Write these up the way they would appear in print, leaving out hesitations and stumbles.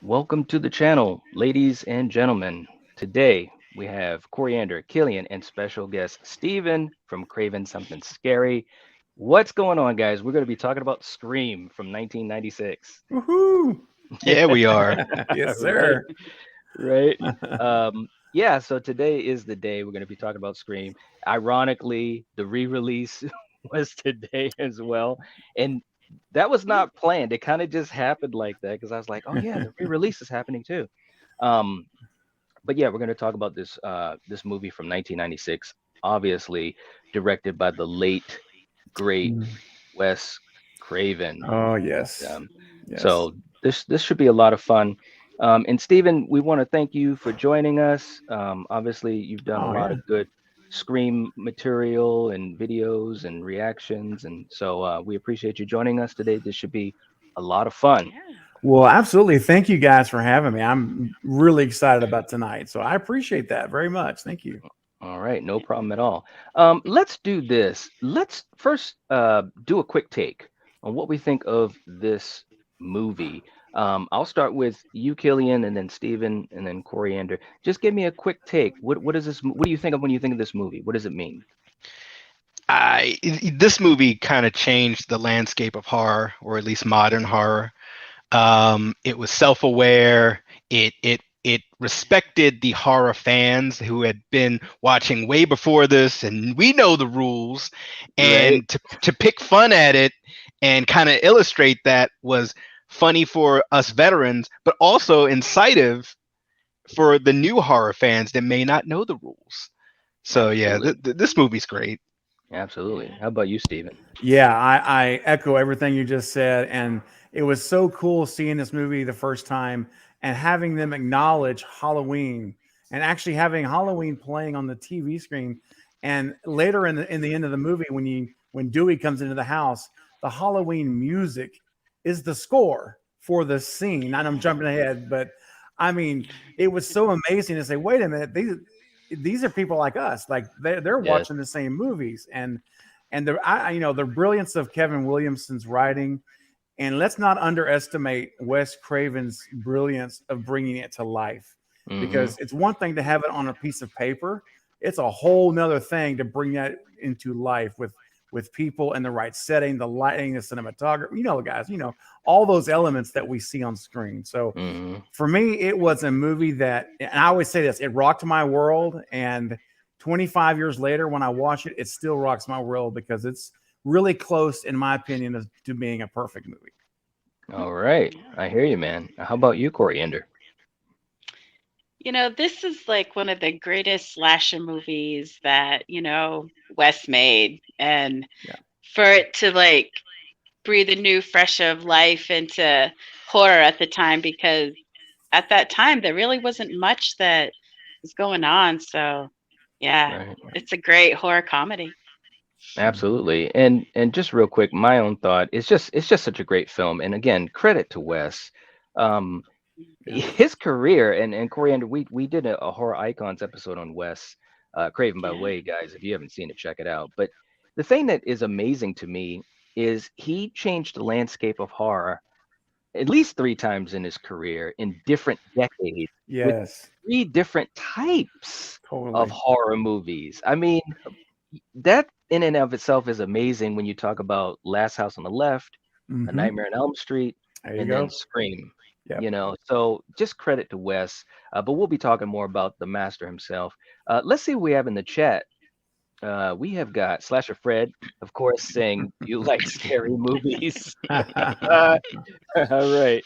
Welcome to the channel, ladies and gentlemen. Today we have Coriander, Killian, and special guest Steven from Craven Something Scary. What's going on, guys? We're going to be talking about Scream from 1996. Woohoo! Yeah, we are. Yes, Right, sir. right. Yeah, so today is the day we're going to be talking about Scream. Ironically, the re-release was today as well. And that was not planned. It kind of just happened like that because I was like, oh yeah, the re-release is happening too. Um, but yeah, we're going to talk about this movie from 1996, obviously directed by the late great Mm. Wes Craven. Oh, yes. Um, Yes. so this should be a lot of fun. And Stephen, we want to thank you for joining us. Obviously, you've done a Oh, lot yeah. of good Scream material and videos and reactions, and so we appreciate you joining us today. This should be a lot of fun. Yeah. Well, absolutely. Thank you guys for having me. I'm really excited about tonight. So I appreciate that very much. Thank you. All right, no problem at all. Let's do this. Let's first do a quick take on what we think of this movie. I'll start with you, Killian, and then Steven, and then Coriander. Just give me a quick take. What is this? What do you think of when you think of this movie? What does it mean? This movie kind of changed the landscape of horror, or at least modern horror. It was self-aware. It respected the horror fans who had been watching way before this, and we know the rules. Right. And to pick fun at it and kind of illustrate that was funny for us veterans, but also incisive for the new horror fans that may not know the rules. So yeah, Absolutely. this movie's great. Absolutely. How about you, Steven? Yeah, I echo everything you just said. And it was so cool seeing this movie the first time and having them acknowledge Halloween and actually having Halloween playing on the TV screen. And later in the end of the movie, when Dewey comes into the house, the Halloween music is the score for the scene. And I'm jumping ahead, but I mean, it was so amazing to say, wait a minute, these are people like us. Like they're Yes. watching the same movies. And the brilliance of Kevin Williamson's writing, and let's not underestimate Wes Craven's brilliance of bringing it to life, Mm-hmm. because it's one thing to have it on a piece of paper. It's a whole nother thing to bring that into life with people in the right setting, the lighting, the cinematography. Guys, all those elements that we see on screen. So Mm-hmm. for me, it was a movie that, and I always say this, it rocked my world. And 25 years later, when I watch it, it still rocks my world because it's really close, in my opinion, to being a perfect movie. All right. Yeah. I hear you, man. How about you, Coriander? This is like one of the greatest slasher movies that, Wes made. And Yeah. for it to like breathe a new fresh of life into horror at the time, because at that time there really wasn't much that was going on. So yeah, Right. it's a great horror comedy. Absolutely. And just real quick, my own thought, it's just such a great film. And again, credit to Wes. Um, Yeah. his career and Coriander, we did a horror icons episode on Wes Craven, by the Yeah. way, guys. If you haven't seen it, check it out. But the thing that is amazing to me is he changed the landscape of horror at least three times in his career in different decades with Yes. three different types of Totally. horror movies. I mean, that in and of itself is amazing when you talk about Last House on the Left, A Hmm. Nightmare on Elm Street, There you and then go. Scream. Yep. So just credit to Wes. But we'll be talking more about the master himself. Let's see what we have in the chat. We have got Slasher Fred, of course, saying, "Do you like scary movies?" All right.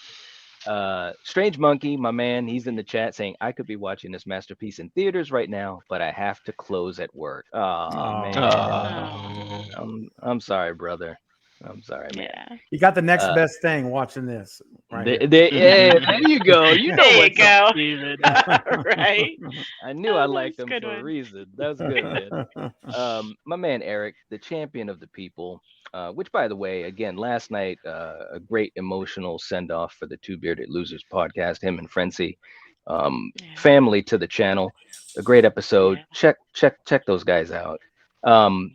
Strange Monkey, my man, he's in the chat saying, "I could be watching this masterpiece in theaters right now, but I have to close at work." Oh man, Oh, Oh, Oh, I'm sorry, brother. I'm sorry, man. yeah. you got the next Uh, best thing watching this right here. yeah, there you go. You know There you what's up, go. Steven. Right. I knew I Oh, that liked was a him good for a one. reason. That was good, man. My man Eric, the champion of the people, which, by the way, again, last night, a great emotional send off for the Two Bearded Losers podcast. Him and Frenzy, Yeah. family to the channel. A great episode. Yeah. Check those guys out.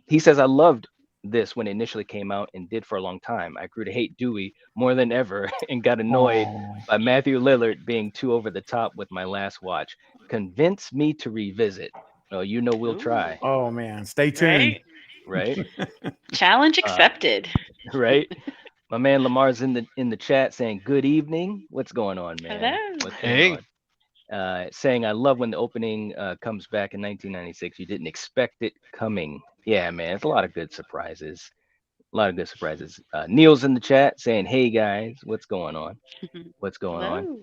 He says, "I loved this when it initially came out and did for a long time. I grew to hate Dewey more than ever and got annoyed Oh, by Matthew Lillard being too over the top with my last watch. Convince me to revisit. Oh, you know we'll Ooh, try, oh man, stay tuned. right? right? Challenge Uh, accepted. right. My man Lamar's in the chat saying good evening. What's going on, man? Hello. What's going Hey. on? Saying I love when the opening comes back in 1996. You didn't expect it coming. Yeah, man, it's a lot of good surprises. A lot of good surprises. Neil's in the chat saying, "Hey guys, what's going on? What's going on?" Hello.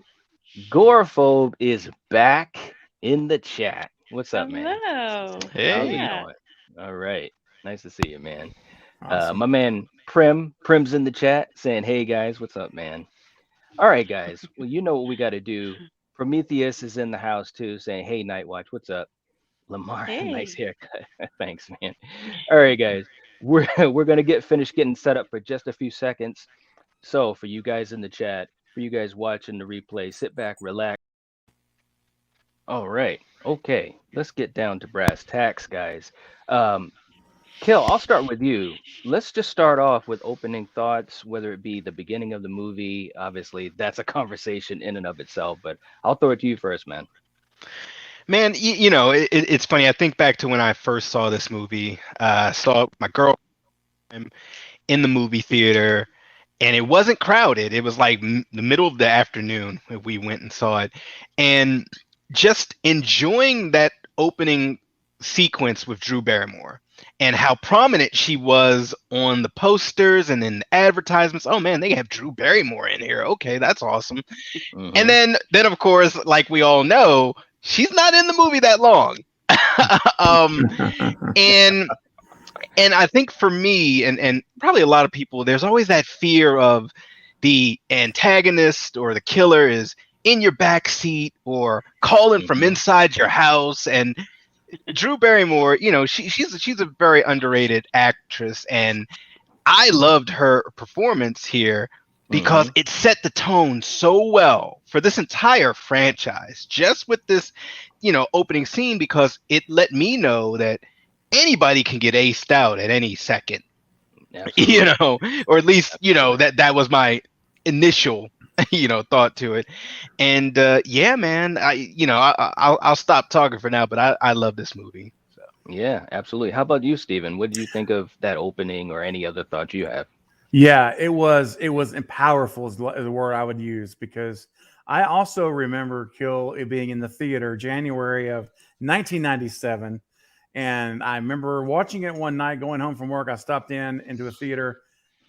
Gorephobe is back in the chat. What's up, man? Hello. How's it Hey. Yeah. going? All right, nice to see you, man. Awesome. My man Prim's in the chat saying, "Hey guys, what's up, man?" All right, guys. Well, you know what we got to do. Prometheus is in the house too, saying, "Hey, Nightwatch, what's up?" Lamar, nice Hey. haircut. Thanks, man. All right, guys. We're gonna get finished getting set up for just a few seconds. So for you guys in the chat, for you guys watching the replay, sit back, relax. All right. Okay. Let's get down to brass tacks, guys. Um, Kill, I'll start with you. Let's just start off with opening thoughts, whether it be the beginning of the movie. Obviously, that's a conversation in and of itself, but I'll throw it to you first, man. Man, you know, it's funny. I think back to when I first saw this movie. Saw my girl in the movie theater, and it wasn't crowded. It was like the middle of the afternoon when we went and saw it, and just enjoying that opening sequence with Drew Barrymore and how prominent she was on the posters and in the advertisements. Oh man, they have Drew Barrymore in here. Okay, that's awesome. And Mm-hmm. then of course, like we all know, she's not in the movie that long. um, and and I think for me and probably a lot of people, there's always that fear of the antagonist or the killer is in your back seat or calling from Mm-hmm. inside your house. And Drew Barrymore, you know, she's a very underrated actress, and I loved her performance here Mm-hmm. because it set the tone so well for this entire franchise, just with this, you know, opening scene, because it let me know that anybody can get aced out at any second, you Absolutely. know, or at least, you know, Absolutely. that was my initial, you know, thought to it. And yeah, man, I'll stop talking for now, but I love this movie. So. Yeah, absolutely. How about you, Stephen? What did you think of that opening or any other thoughts you have? Yeah, it was powerful is the word I would use because I also remember Kill it being in the theater January of 1997, and I remember watching it one night going home from work. I stopped into a theater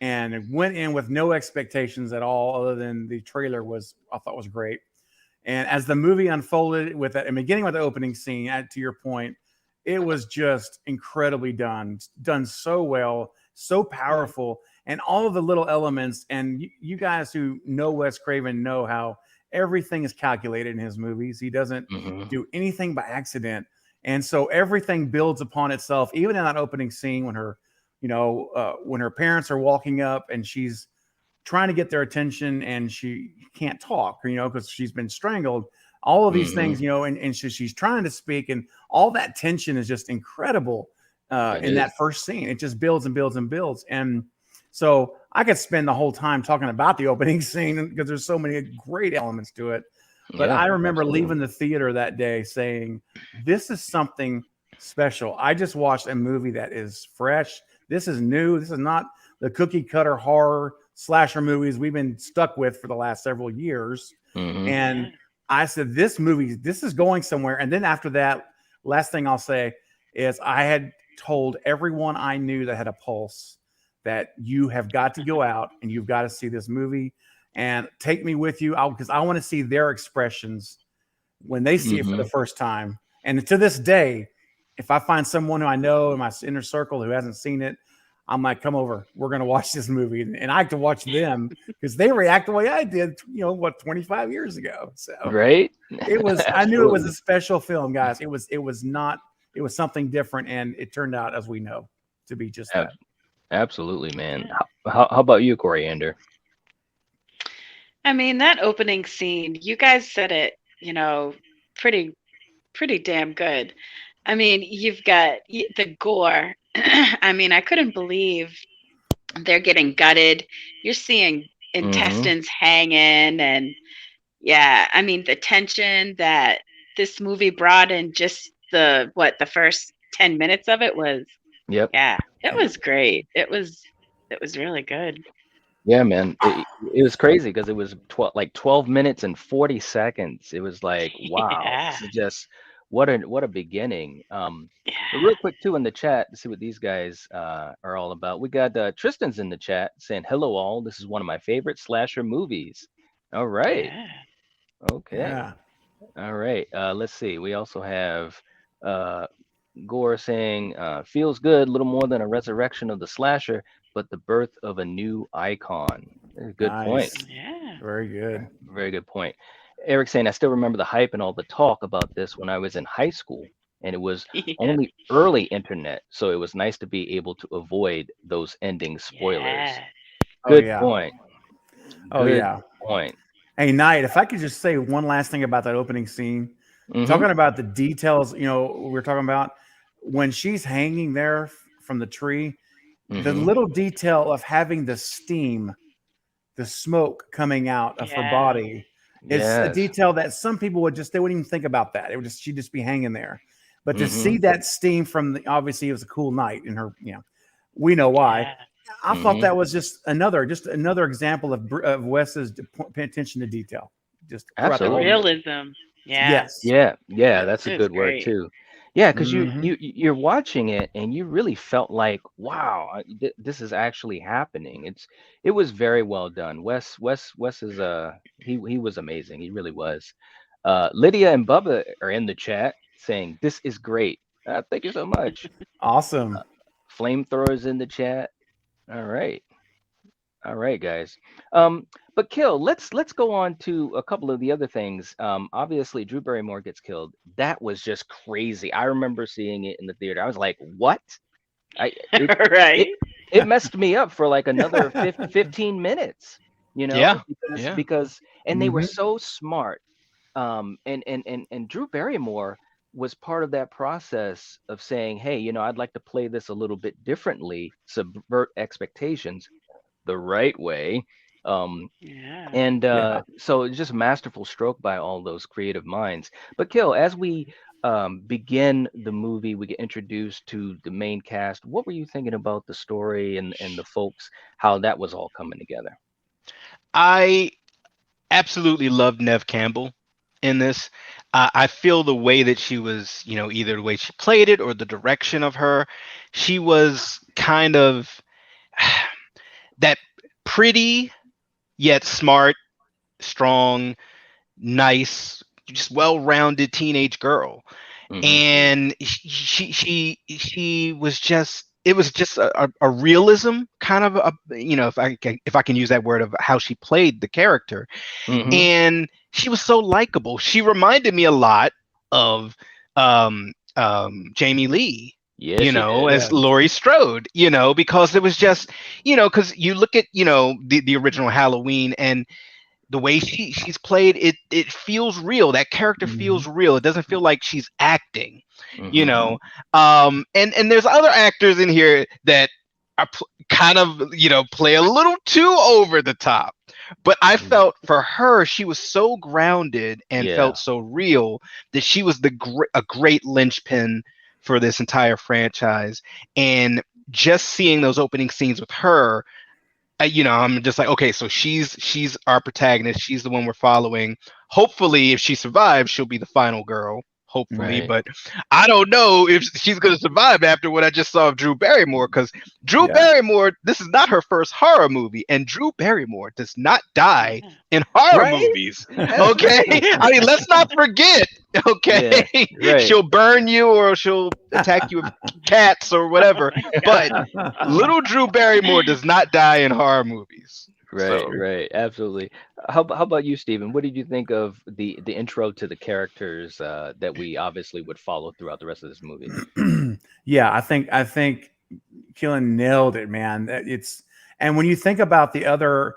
and went in with no expectations at all, other than the trailer was I thought was great. And as the movie unfolded with that, and beginning with the opening scene, to your point, it was just incredibly done so well, so powerful, and all of the little elements. And you guys who know Wes Craven know how everything is calculated in his movies. He doesn't Mm-hmm. do anything by accident, and so everything builds upon itself. Even in that opening scene when when her parents are walking up and she's trying to get their attention and she can't talk, because she's been strangled. All of these things, Mm-hmm. and she's trying to speak, and all that tension is just incredible It in is. that first scene. It just builds and builds and builds. And so I could spend the whole time talking about the opening scene because there's so many great elements to it. But Yeah, I remember absolutely. leaving the theater that day saying, this is something special. I just watched a movie that is fresh. This is new. This is not the cookie cutter horror slasher movies we've been stuck with for the last several years. Mm-hmm. And Yeah. I said, this movie, this is going somewhere. And then after that, last thing I'll say is I had told everyone I knew that had a pulse that you have got to go out and you've got to see this movie and take me with you because I want to see their expressions when they see it for Mm-hmm. the first time. And to this day, if I find someone who I know in my inner circle who hasn't seen it, I'm like, come over. We're going to watch this movie. And I have to watch them because they react the way I did, 25 years ago. So Right? I knew it was Absolutely. a special film, guys. It was something different. And it turned out, as we know, to be just that. Absolutely, man. Yeah. How about you, Coriander? I mean, that opening scene, you guys said it, pretty pretty damn good. I mean, you've got the gore I mean, I couldn't believe they're getting gutted. You're seeing Mm-hmm. intestines hanging, and yeah, I mean the tension that this movie brought in just the first 10 minutes of it was, Yep. yeah, it was great. It was really good. Yeah, man. It was crazy because it was 12 minutes and 40 seconds. It was like, wow, Yeah. this is just what a beginning. But Yeah. real quick too in the chat to see what these guys are all about. We got Tristan's in the chat saying, "Hello all. This is one of my favorite slasher movies." All right. Yeah. Okay. Yeah. All right. Let's see. We also have uh Gore saying, feels good, little more than a resurrection of the slasher, but the birth of a new icon. Good point. Nice. Yeah. Very good. Very good point. Eric saying, I still remember the hype and all the talk about this when I was in high school, and it was Yeah. only early internet, so it was nice to be able to avoid those ending spoilers. Yeah. Oh Good yeah. point. Oh Good yeah. point. Hey, Knight, if I could just say one last thing about that opening scene, Mm-hmm. talking about the details, we're talking about when she's hanging there from the tree, the Mm-hmm. little detail of having the steam, the smoke coming out of her Yeah. body is a Yes. detail that some people they wouldn't even think about that. It would just, she'd just be hanging there. But to Mm-hmm. see that steam from obviously it was a cool night in her, we know why. Yeah. I thought Mm-hmm. that was just another example of Wes's pay attention to detail, just throughout the The whole Absolutely. movie. realism. Yeah. Yes. Yeah, yeah, Yes. that's a It was good word great. too. Yeah, because Hmm. you're watching it and you really felt like, wow, this is actually happening. It was very well done. Wes is he was amazing. He really was. Lydia and Bubba are in the chat saying this is great. Thank you so much. Awesome. Flamethrowers in the chat. All right. All right, guys. Um, but kill. Let's go on to a couple of the other things. Obviously, Drew Barrymore gets killed. That was just crazy. I remember seeing it in the theater. I was like, "What?" I it Right. it messed me up for like another 15 minutes. Yeah. Because Yeah. and they were Hmm. so smart. And Drew Barrymore was part of that process of saying, "Hey, I'd like to play this a little bit differently, subvert expectations." The right way. Um, Yeah. and Yeah. so it's just a masterful stroke by all those creative minds. But Kill, as we begin the movie, we get introduced to the main cast. What were you thinking about the story and the folks, how that was all coming together? I absolutely loved Nev Campbell in this. I feel the way that she was, either the way she played it or the direction of her, she was kind of that pretty yet smart, strong, nice, just well-rounded teenage girl. Hmm. And she was just, it was just a realism kind of if I can use that word, of how she played the character. Hmm. And she was so likable. She reminded me a lot of Jamie Lee, Yes, she did. as Yeah. Laurie Strode, because it was just, because you look at, the original Halloween, and the way she's played it feels real. That character Hmm. feels real. It doesn't feel like she's acting, you Hmm. know. And there's other actors in here that are kind of, play a little too over the top, but I felt for her, she was so grounded and Yeah. felt so real, that she was a great linchpin for this entire franchise. And just seeing those opening scenes with her, I'm just like, okay, so she's our protagonist. She's the one we're following. Hopefully, if she survives, she'll be the final girl. Hopefully, Right. but I don't know if she's going to survive after what I just saw of Drew Barrymore. Because Drew Yeah. Barrymore, this is not her first horror movie, and Drew Barrymore does not die Yeah. in horror Right. movies. That's Okay, true. I mean, let's not forget. Okay, Yeah. Right. she'll burn you, or she'll attack you with cats or whatever. But God. little Drew Barrymore does not die in horror movies. Right, So right, absolutely. How about you, Stephen? What did you think of the intro to the characters that we obviously would follow throughout the rest of this movie? Yeah, I think Killen nailed it, man. It's and when you think about the other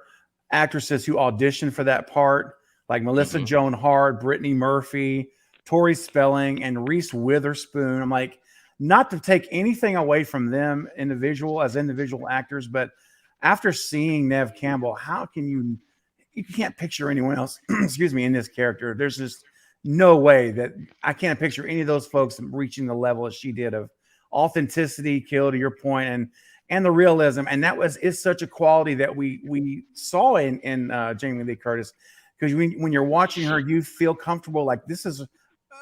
actresses who auditioned for that part, like Melissa Hmm. Joan Hart, Brittany Murphy, Tori Spelling, and Reese Witherspoon, I'm like, not to take anything away from them individual actors, but after seeing Nev Campbell, how can you can't picture anyone else, excuse me, in this character. There's just no way that I can't picture any of those folks reaching the level that she did of authenticity, Kill, to your point, and the realism. And that is such a quality that we saw in Jamie Lee Curtis, because when you're watching her, you feel comfortable, like this is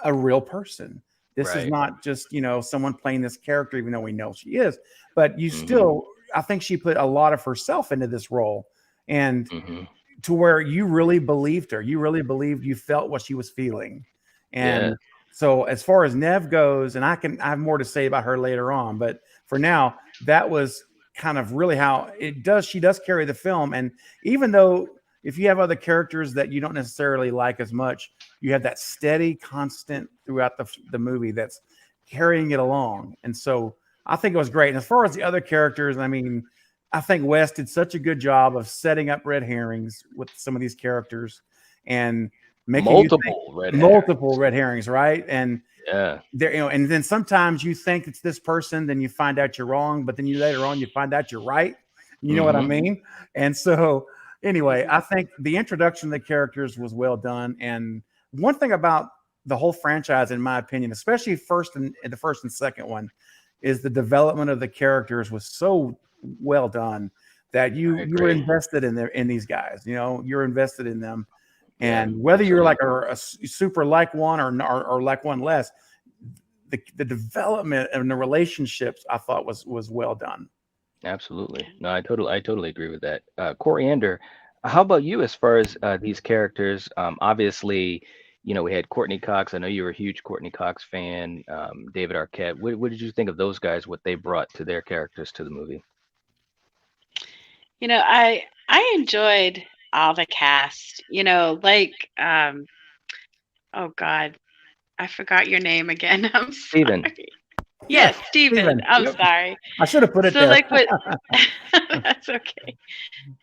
a real person. This is Right. not just someone playing this character, even though we know she is. But you Mhm. still, I think she put a lot of herself into this role, and Mhm. to where you really believed her. You really believed, you felt what she was feeling. Yeah. And so as far as Nev goes, and I have more to say about her later on, but for now, that was kind of really how she does carry the film. And even though if you have other characters that you don't necessarily like as much, you have that steady constant throughout the movie that's carrying it along. And so I think it was great. And as far as the other characters, I mean, I think Wes did such a good job of setting up red herrings with some of these characters and making you think multiple red herrings, right? And Yeah. there, and then sometimes you think it's this person, then you find out you're wrong, but then later on you find out you're right. You know what I mean? And so anyway, I think the introduction of the characters was well done. And one thing about the whole franchise, in my opinion, especially the first and second one, is the development of the characters was so well done that you were invested in these guys. You're invested in them, and whether you're like a super like one or like one less, the development and the relationships I thought was well done. Absolutely. No, I totally agree with that. Coriander, how about you as far as these characters? Obviously, we had Courtney Cox. I know you were a huge Courtney Cox fan. David Arquette. What did you think of those guys? What they brought to their characters to the movie? I enjoyed all the cast. Like oh God, I forgot your name again. I'm Steven. sorry. Yes, Steven. I'm Yep. sorry. I should have put it So there. like what that's okay.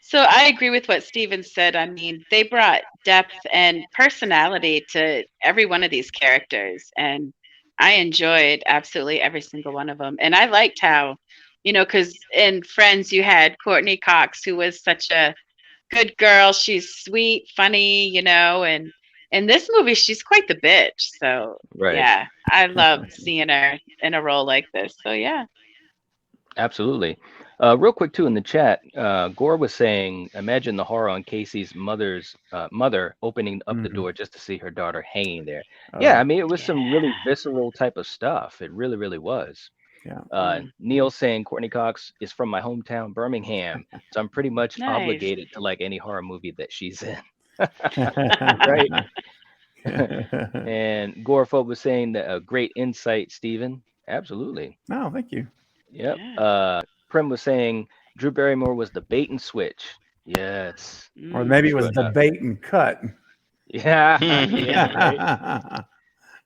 So I agree with what Steven said. I mean, they brought depth and personality to every one of these characters, and I enjoyed absolutely every single one of them. And I liked how, because in Friends you had Courtney Cox, who was such a good girl. She's sweet, funny, and in this movie she's quite the bitch. So Right. yeah, I love seeing her in a role like this. So yeah. Absolutely. Real quick too in the chat, Gore was saying, imagine the horror on Casey's mother opening up the door just to see her daughter hanging there. Yeah, I mean it was some really visceral type of stuff. It really, really was. Yeah. Neil saying Courtney Cox is from my hometown, Birmingham, so I'm pretty much Nice. obligated to like any horror movie that she's in. Right. And Gorephobe was saying that a great insight, Stephen. Absolutely. No, thank you. Yep. Yeah. Prim was saying Drew Barrymore was the bait and switch. Yes. Or maybe it was True the enough. bait and cut. Yeah. Yeah. Right.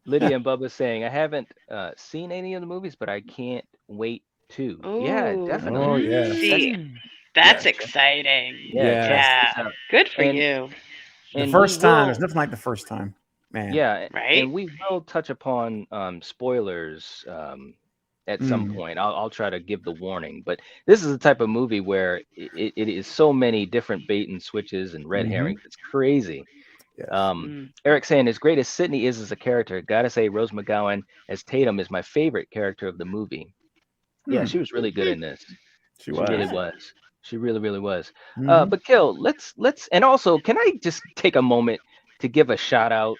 Lydia and Bubba saying I haven't seen any of the movies, but I can't wait to. Yeah, Ooh. definitely. Oh, yes. See, that's Yeah. exciting. Yeah. Check this out. Good for And- you. The And first we time, will- there's nothing like the first time, man. Yeah, Right? and we will touch upon spoilers at some point. I'll try to give the warning, but this is the type of movie where it is so many different bait and switches and red herrings. It's crazy. Yes. Eric saying as great as Sydney is as a character, gotta say Rose McGowan as Tatum is my favorite character of the movie. Yeah, she was really good in this. She She was. really was. She really, really was. Mhm. But Kill, let's and also can I just take a moment to give a shout out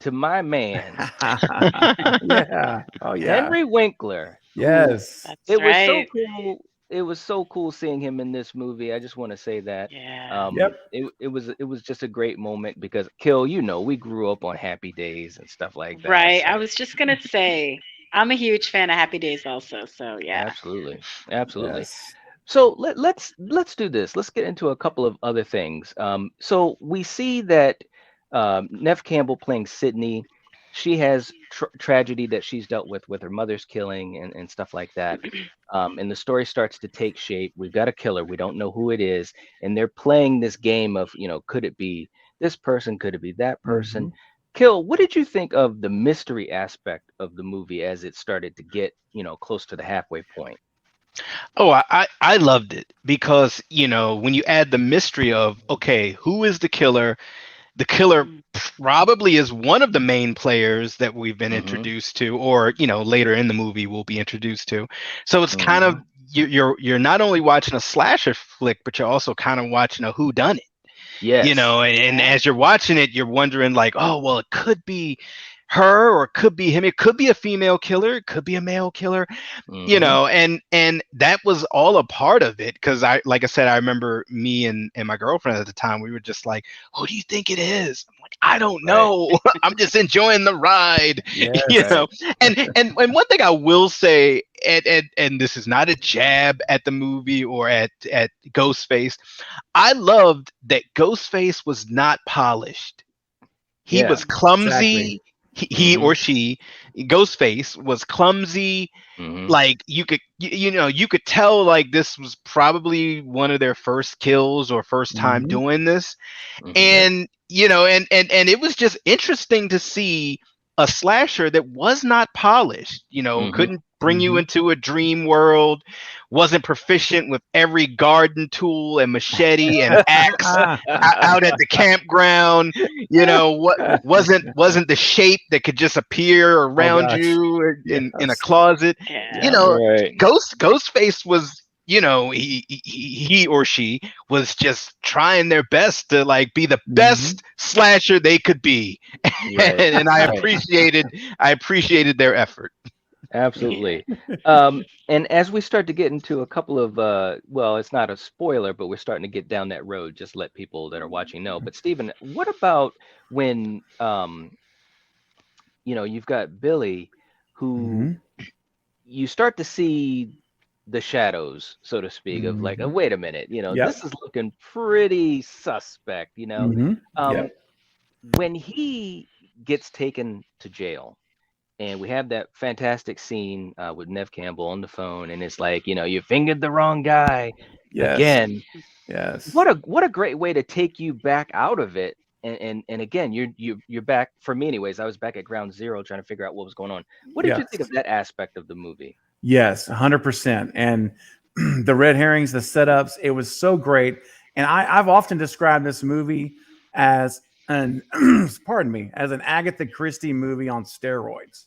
to my man, Yeah. Oh, yeah. Henry Winkler. who- Yes. That's It was so right. cool. It was so cool seeing him in this movie. I just want to say that. Yeah. Yep. It was just a great moment because Kill, we grew up on Happy Days and stuff like that. Right. so- I was just gonna say I'm a huge fan of Happy Days also. So yeah. Absolutely. Absolutely. Yes. So let's do this. Let's get into a couple of other things. So we see that Nev Campbell playing Sydney, she has tragedy that she's dealt with her mother's killing and stuff like that. And the story starts to take shape. We've got a killer. We don't know who it is, and they're playing this game of could it be this person? Could it be that person? Kill, what did you think of the mystery aspect of the movie as it started to get, close to the halfway point? Oh, I loved it because, when you add the mystery of, okay, who is the killer Mm. probably is one of the main players that we've been Mm-hmm. introduced to, or later in the movie we'll be introduced to. So it's kind of Mm-hmm. you're not only watching a slasher flick, but you're also kind of watching a whodunit. Yes. And Yeah. as you're watching it, you're wondering like, oh, well, it could be her or it could be him. It could be a female killer. It could be a male killer, Mm-hmm. and that was all a part of it. Because like I said, I remember me and my girlfriend at the time, we were just like, who do you think it is? I'm like, I don't Right. know. I'm just enjoying the ride. you Yes. know Right. and one thing I will say, and this is not a jab at the movie or at Ghostface, I loved that Ghostface was not polished. He Yeah. was Mm. Exactly. clumsy. He Mm-hmm. or she, Ghostface, was clumsy. Mm-hmm. Like you could tell like this was probably one of their first kills or first time Hmm. doing this. Mm-hmm. Yep. And and it was just interesting to see a slasher that was not polished, Mm-hmm. couldn't bring you Hmm. into a dream world, wasn't proficient with every garden tool and machete and axe out at the campground, what wasn't the shape that could just appear Oh around gosh. you in a Yes. closet. you Yeah. know Right. Ghostface was, he or she was just trying their best to like be the Hmm. best slasher they could be. Right. And I Right. appreciated their effort. Absolutely. And as we start to get into a couple of, well, it's not a spoiler, but we're starting to get down that road. Just let people that are watching know. But Stephen, what about when, you've got Billy, who Hmm. you start to see the shadows, so to speak, of like, oh, Hmm. wait a minute, this Yep. is looking pretty suspect, Hmm. um, Yep. when he gets taken to jail. And we have that fantastic scene with Nev Campbell on the phone, and it's like, you fingered the wrong guy Yes. again. Yes. What a great way to take you back out of it. And again, you're back, for me anyways. I was back at ground zero trying to figure out what was going on. What did you think of Yes. that aspect of the movie? Yes. 100%. And the red herrings, the setups, it was so great. And I've often described this movie as an, pardon me, as an Agatha Christie movie on steroids,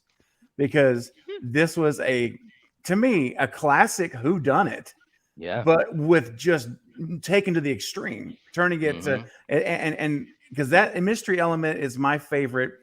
because this was to me, a classic Who Done It, Yeah. but with just taken to the extreme, turning it to Mm-hmm. and because that mystery element is my favorite.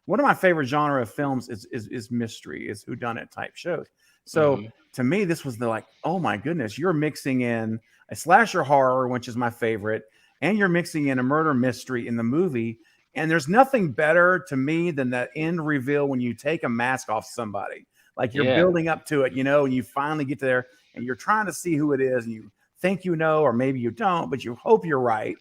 One of my favorite genre of films is mystery, is Who Done It type shows. So Mm-hmm. to me, this was the like, oh my goodness, you're mixing in a slasher horror, which is my favorite, and you're mixing in a murder mystery in the movie. And there's nothing better to me than that end reveal when you take a mask off somebody. Like you're Yeah. building up to it, and you finally get there and you're trying to see who it is, and you think or maybe you don't, but you hope you're right.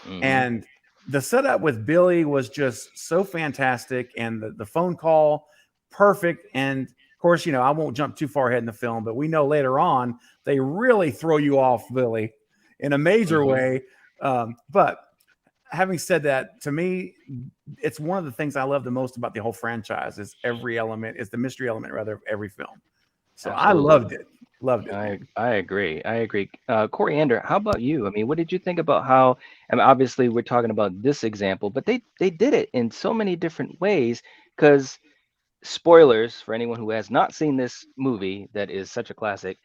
Mm-hmm. And the setup with Billy was just so fantastic, and the phone call, perfect. And of course, I won't jump too far ahead in the film, but we know later on they really throw you off Billy in a major Mm-hmm. way. But having said that, to me, it's one of the things I love the most about the whole franchise is the mystery element rather of every film. So I Absolutely. loved it. Loved it, I man. I agree. I agree. Coriander, how about you? I mean, what did you think about how? I mean, obviously, we're talking about this example, but they did it in so many different ways. Because spoilers for anyone who has not seen this movie, that is such a classic,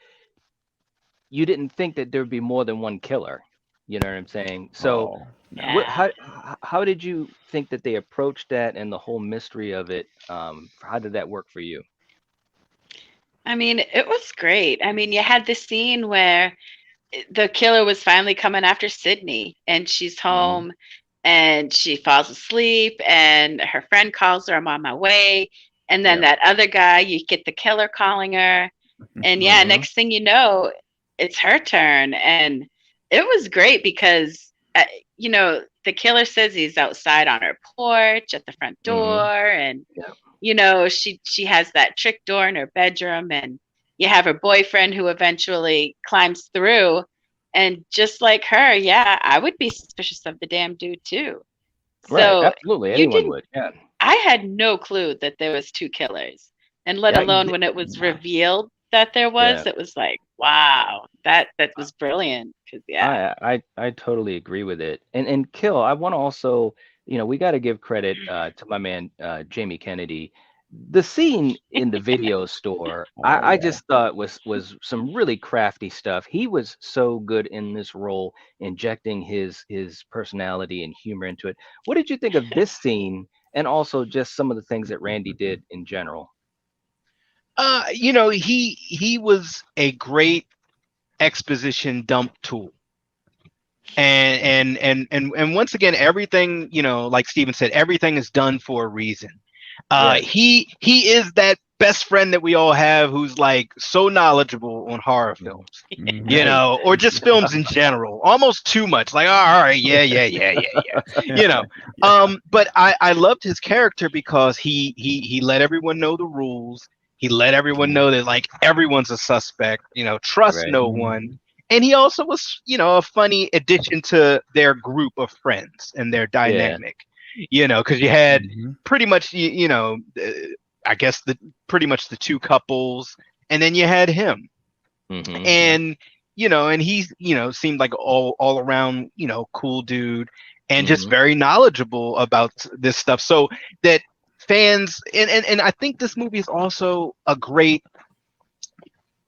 you didn't think that there'd be more than one killer. You know what I'm saying? So, Oh no. what? Yeah. How did you think that they approached that and the whole mystery of it? How did that work for you? I mean, it was great. I mean, you had this scene where the killer was finally coming after Sydney, and she's Hmm. home and she falls asleep, and her friend calls her, I'm on my way. And then Yeah. that other guy, you get the killer calling her. And yeah, Hmm. next thing you know, it's her turn. And it was great because, the killer says he's outside on her porch at the front door. Hmm. And, Yeah. she has that trick door in her bedroom. And you have her boyfriend who eventually climbs through. And just like her, yeah, I would be suspicious of the damn dude too. Right. So Absolutely. you Anyone did would. Yeah. I had no clue that there was two killers, and let Yeah, alone when it was revealed that there yeah. was, it was like, wow, that was brilliant. Because yeah, I totally agree with it. And Kill, I want to also, we got to give credit to my man Jamie Kennedy. The scene in the video store, Oh I yeah. just thought was some really crafty stuff. He was so good in this role, injecting his personality and humor into it. What did you think of this scene, and also just some of the things that Randy did in general? He was a great exposition dump tool. And once again, everything, like Steven said, everything is done for a reason. Yes. He is that best friend that we all have who's like so knowledgeable on horror films, Right. or just films in general, almost too much. Like, oh, all right, yeah. But I loved his character because he let everyone know the rules. He let everyone know that like everyone's a suspect. Trust Right. no one. And he also was, a funny addition to their group of friends and their Yeah. dynamic. Because you had pretty much, I guess pretty much the two couples, and then you had him, and and he's seemed like all around cool dude, and just very knowledgeable about this stuff. So that fans and I think this movie is also a great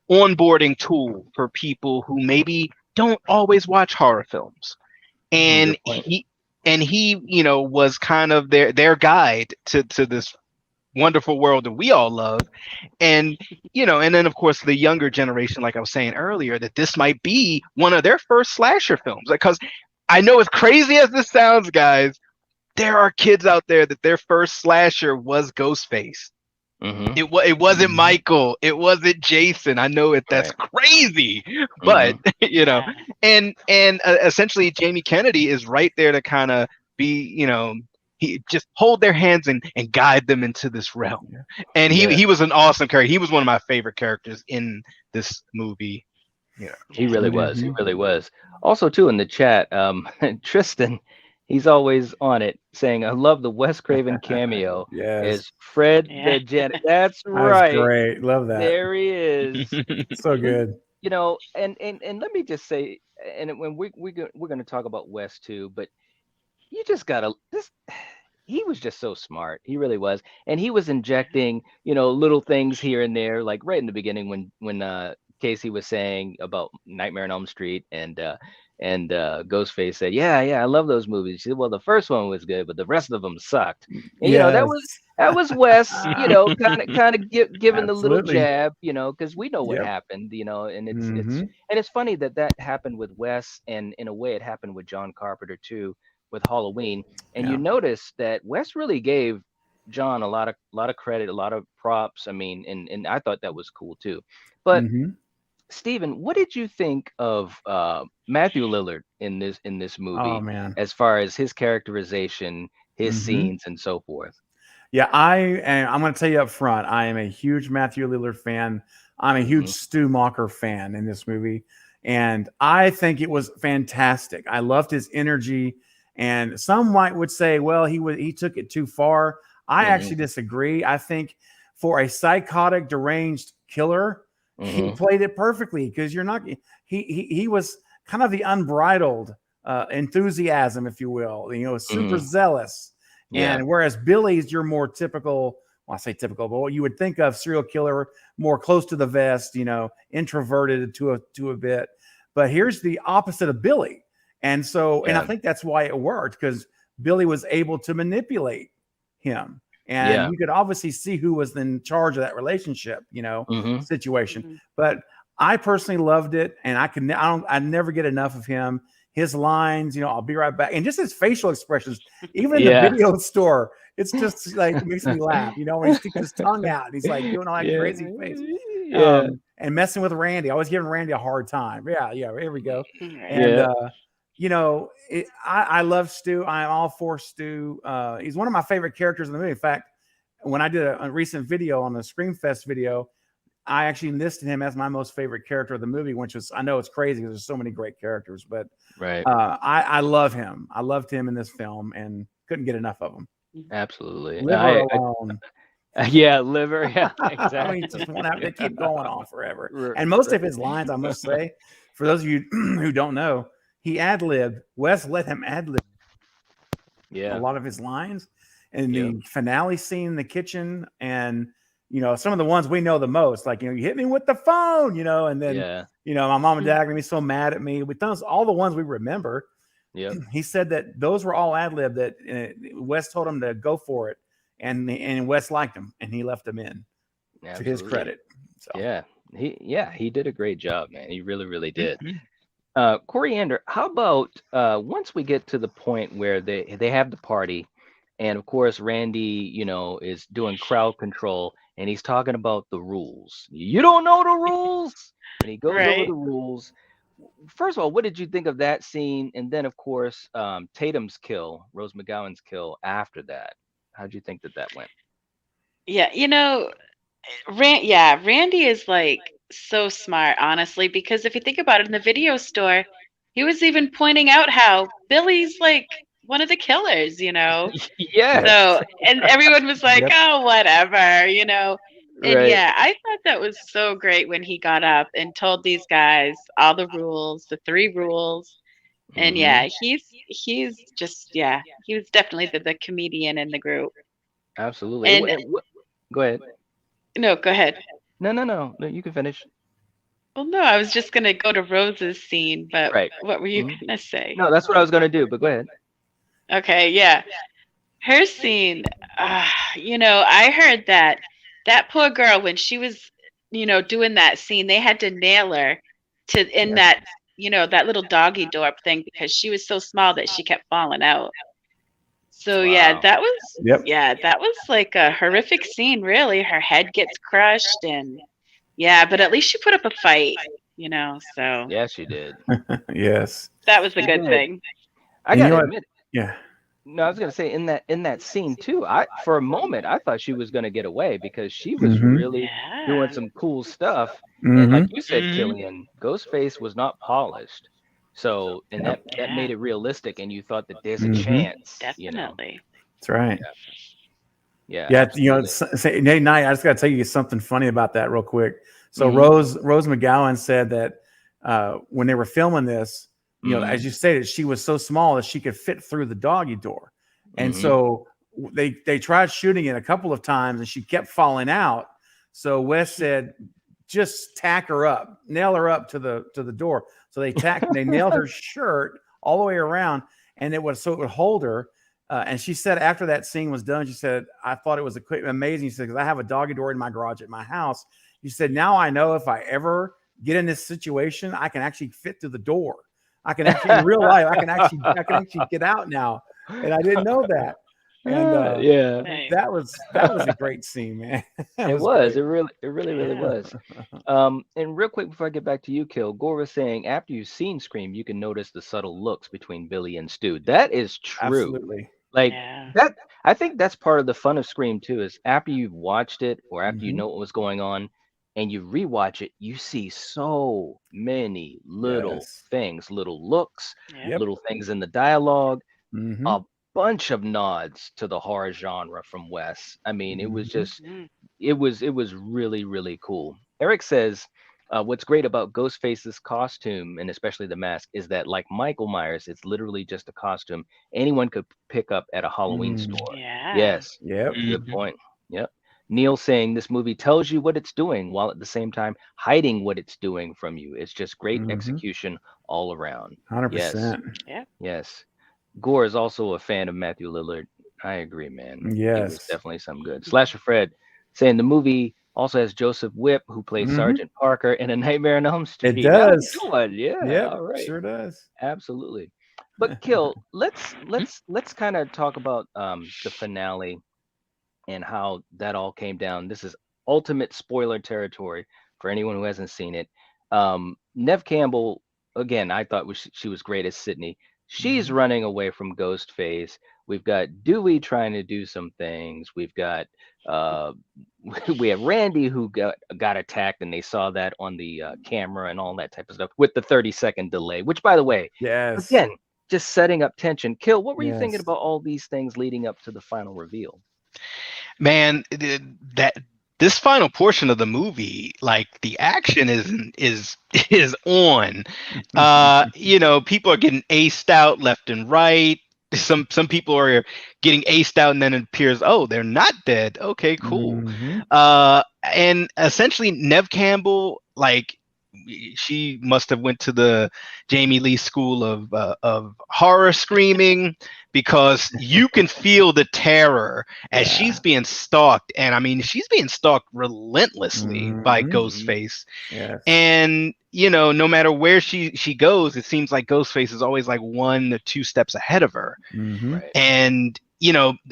onboarding tool for people who maybe don't always watch horror films. And Good point. he was kind of their guide to this wonderful world that we all love. And and then of course the younger generation, like I was saying earlier, that this might be one of their first slasher films. Because I know, as crazy as this sounds, guys, there are kids out there that their first slasher was Ghostface. It wasn't Michael. It wasn't Jason. I know that's crazy, but and essentially Jamie Kennedy is right there to kind of be, he just hold their hands and guide them into this realm. And he was an awesome character. He was one of my favorite characters in this movie. He really was. He really was. Also, too, in the chat, Tristan, he's always on it, saying, "I love the Wes Craven cameo." Yes. Is Fred the Jet? That's That's right. great. Love that. There he is. So good. And let me just say, and when we're going to talk about Wes too, but you just gotta this. He was just so smart. He really was, and he was injecting, little things here and there, like right in the beginning when Casey was saying about Nightmare on Elm Street, and Ghostface said, "Yeah, I love those movies." She said, "Well, the first one was good, but the rest of them sucked." And that was Wes, kind of giving the little Absolutely. jab, because we know what Yep. happened, and it's funny that happened with Wes, and in a way it happened with John Carpenter too, with Halloween. And you notice that Wes really gave John a lot of credit, a lot of props. I mean, and I thought that was cool too. But Steven, what did you think of Matthew Lillard in this movie, Oh man. as far as his characterization, his scenes, and so forth? Yeah, I'm going to tell you up front, I am a huge Matthew Lillard fan. I'm a huge Stu Macher fan in this movie, and I think it was fantastic. I loved his energy, and some would say, well, he took it too far. I actually disagree. I think for a psychotic, deranged killer, he played it perfectly, because you're not. He was kind of the unbridled enthusiasm, if you will. Super zealous. Yeah. And whereas Billy's your more typical, well, I say typical, but what you would think of serial killer, more close to the vest, introverted to a bit. But here's the opposite of Billy. And so, and I think that's why it worked, because Billy was able to manipulate him. And you could obviously see who was in charge of that relationship, situation. But I personally loved it, and I never get enough of him. His lines, I'll be right back, and just his facial expressions, even in the video store, it's just like, it makes me laugh. When he sticks his tongue out, and he's like doing all that crazy face, and messing with Randy. I was giving Randy a hard time. Yeah, here we go. And I love Stu. I'm all for Stu. He's one of my favorite characters in the movie. In fact, when I did a recent video on the Scream Fest video, I actually listed him as my most favorite character of the movie, which was, I know it's crazy because there's so many great characters, but I love him. I loved him in this film and couldn't get enough of him. Absolutely. Liver alone. Yeah, liver. Yeah, I mean, exactly. just won't have to keep going on forever. R- And most r- of his lines, I must say, for those of you who don't know, he ad libbed. Wes let him ad lib a Yeah. lot of his lines. And Yep. the finale scene in the kitchen, and some of the ones we know the most, like you hit me with the phone, and then Yeah. my mom and dad are gonna be so mad at me. But those all the ones we remember. Yep. He said that those were all ad lib. That Wes told him to go for it, and Wes liked him, and he left him in, to his Absolutely. credit. So He did a great job, man. He really, really did. Mhm. Coriander, how about once we get to the point where they have the party, and of course Randy, is doing crowd control, and he's talking about the rules. You don't know the rules, and he goes over Right. the rules. First of all, what did you think of that scene? And then, of course, Tatum's kill, Rose McGowan's kill after that. How did you think that went? Yeah, Randy is like so smart, honestly, because if you think about it, in the video store, he was even pointing out how Billy's like one of the killers. Yes. So, and everyone was like, Yep. oh, whatever. And Right. yeah, I thought that was so great when he got up and told these guys all the rules, the three rules. And Hmm. yeah, he's just, yeah, he was definitely the comedian in the group. Absolutely. And Go ahead. no, go ahead. No, no, no, no. You can finish. Well, no, I was just gonna go to Rose's scene, but Right. what were you Mhm. gonna say? No, that's what I was gonna do. But go ahead. Okay, yeah. Her scene, I heard that poor girl when she was, doing that scene, they had to nail her to in Yes. that little doggy door thing because she was so small that she kept falling out. So yeah, Wow. Yep. that was like a horrific scene, really. Her head gets crushed and yeah, but at least she put up a fight. So Yes, you did. Yes. that was a She good did. thing. I And you gotta know what? admit. Yeah. No, I was gonna say in that scene too. For a moment I thought she was gonna get away because she was Mm-hmm. really doing Yeah. some cool stuff. And like Mm-hmm. you said, Mhm. Killian, Ghostface was not polished. So and Yep. that made Yeah, it realistic, and you thought that there's a Mm-hmm. chance. definitely. That's right. Yeah. Yeah, Yeah. absolutely. Say, Nate Knight, I just got to tell you something funny about that real quick. So Hmm. Rose McGowan said that when they were filming this, Hmm. as you stated, she was so small that she could fit through the doggy door, and Hmm. so they tried shooting it a couple of times, and she kept falling out. So Wes said, just tack her up, nail her up to the door. So they nailed her shirt all the way around, and it would hold her. And she said after that scene was done, she said, "I thought it was amazing." She said, "Because I have a doggy door in my garage at my house." She said, "Now I know if I ever get in this situation, I can actually fit through the door. I can actually in real life, I can actually get out now." And I didn't know that. And Yeah, Nice. that was a great scene, man. That it was was. great. It really Yeah. was. And real quick before I get back to you, Kill, Gore was saying after you've seen Scream, you can notice the subtle looks between Billy and Stu. That is true. Absolutely. Like Yeah. that, I think that's part of the fun of Scream too, is after you've watched it or after you Hmm. know what was going on and you rewatch it, you see so many little Yes. things, little looks, Yep. Yep. little things in the dialogue, Hmm. a bunch of nods to the horror genre from Wes. I mean, it was Hmm. just Mm. it was really really cool. Eric says what's great about Ghostface's costume and especially the mask is that like Michael Myers, it's literally just a costume anyone could pick up at a Halloween Mm. store. Yeah. Yes, Yep. good Mhm. point. Yep. Neil saying this movie tells you what it's doing while at the same time hiding what it's doing from you. It's just great Hmm. execution all around. Yes, 100%. Yeah. yes. Gore is also a fan of Matthew Lillard. I agree, man. He was Yes. definitely some good. Slasher Fred saying the movie also has Joseph Whipp, who plays Hmm. Sergeant Parker in A Nightmare on Elm It Street. That was a does. good one. Yeah. Yep. All right. Sure does. Absolutely. But Kill, let's Mhm. let's let's kind of talk about the finale and how that all came down. This is ultimate spoiler territory for anyone who hasn't seen it. Nev Campbell, again, I thought she was great as Sydney. She's Hmm. running away from Ghostface. We've got Dewey trying to do some things. We've got uh, we have Randy who got attacked, and they saw that on the camera and all that type of stuff with the 30-second delay. Which, by the way, Yes. again, just setting up tension. Kill, what were you thinking Yes. about all these things leading up to the final reveal? Man, that this final portion of the movie, like the action is on. People are getting aced out left and right. Some people are getting aced out, and then it appears, oh, they're not dead. Okay, cool. Mhm. And essentially, Nev Campbell, like, she must have went to the Jamie Lee school of horror screaming, because you can feel the terror as Yeah. she's being stalked. And I mean, she's being stalked relentlessly by Mhm. Ghostface. Yes. And no matter where she goes, it seems like Ghostface is always like 1 or 2 steps ahead of her. Mhm. Right. And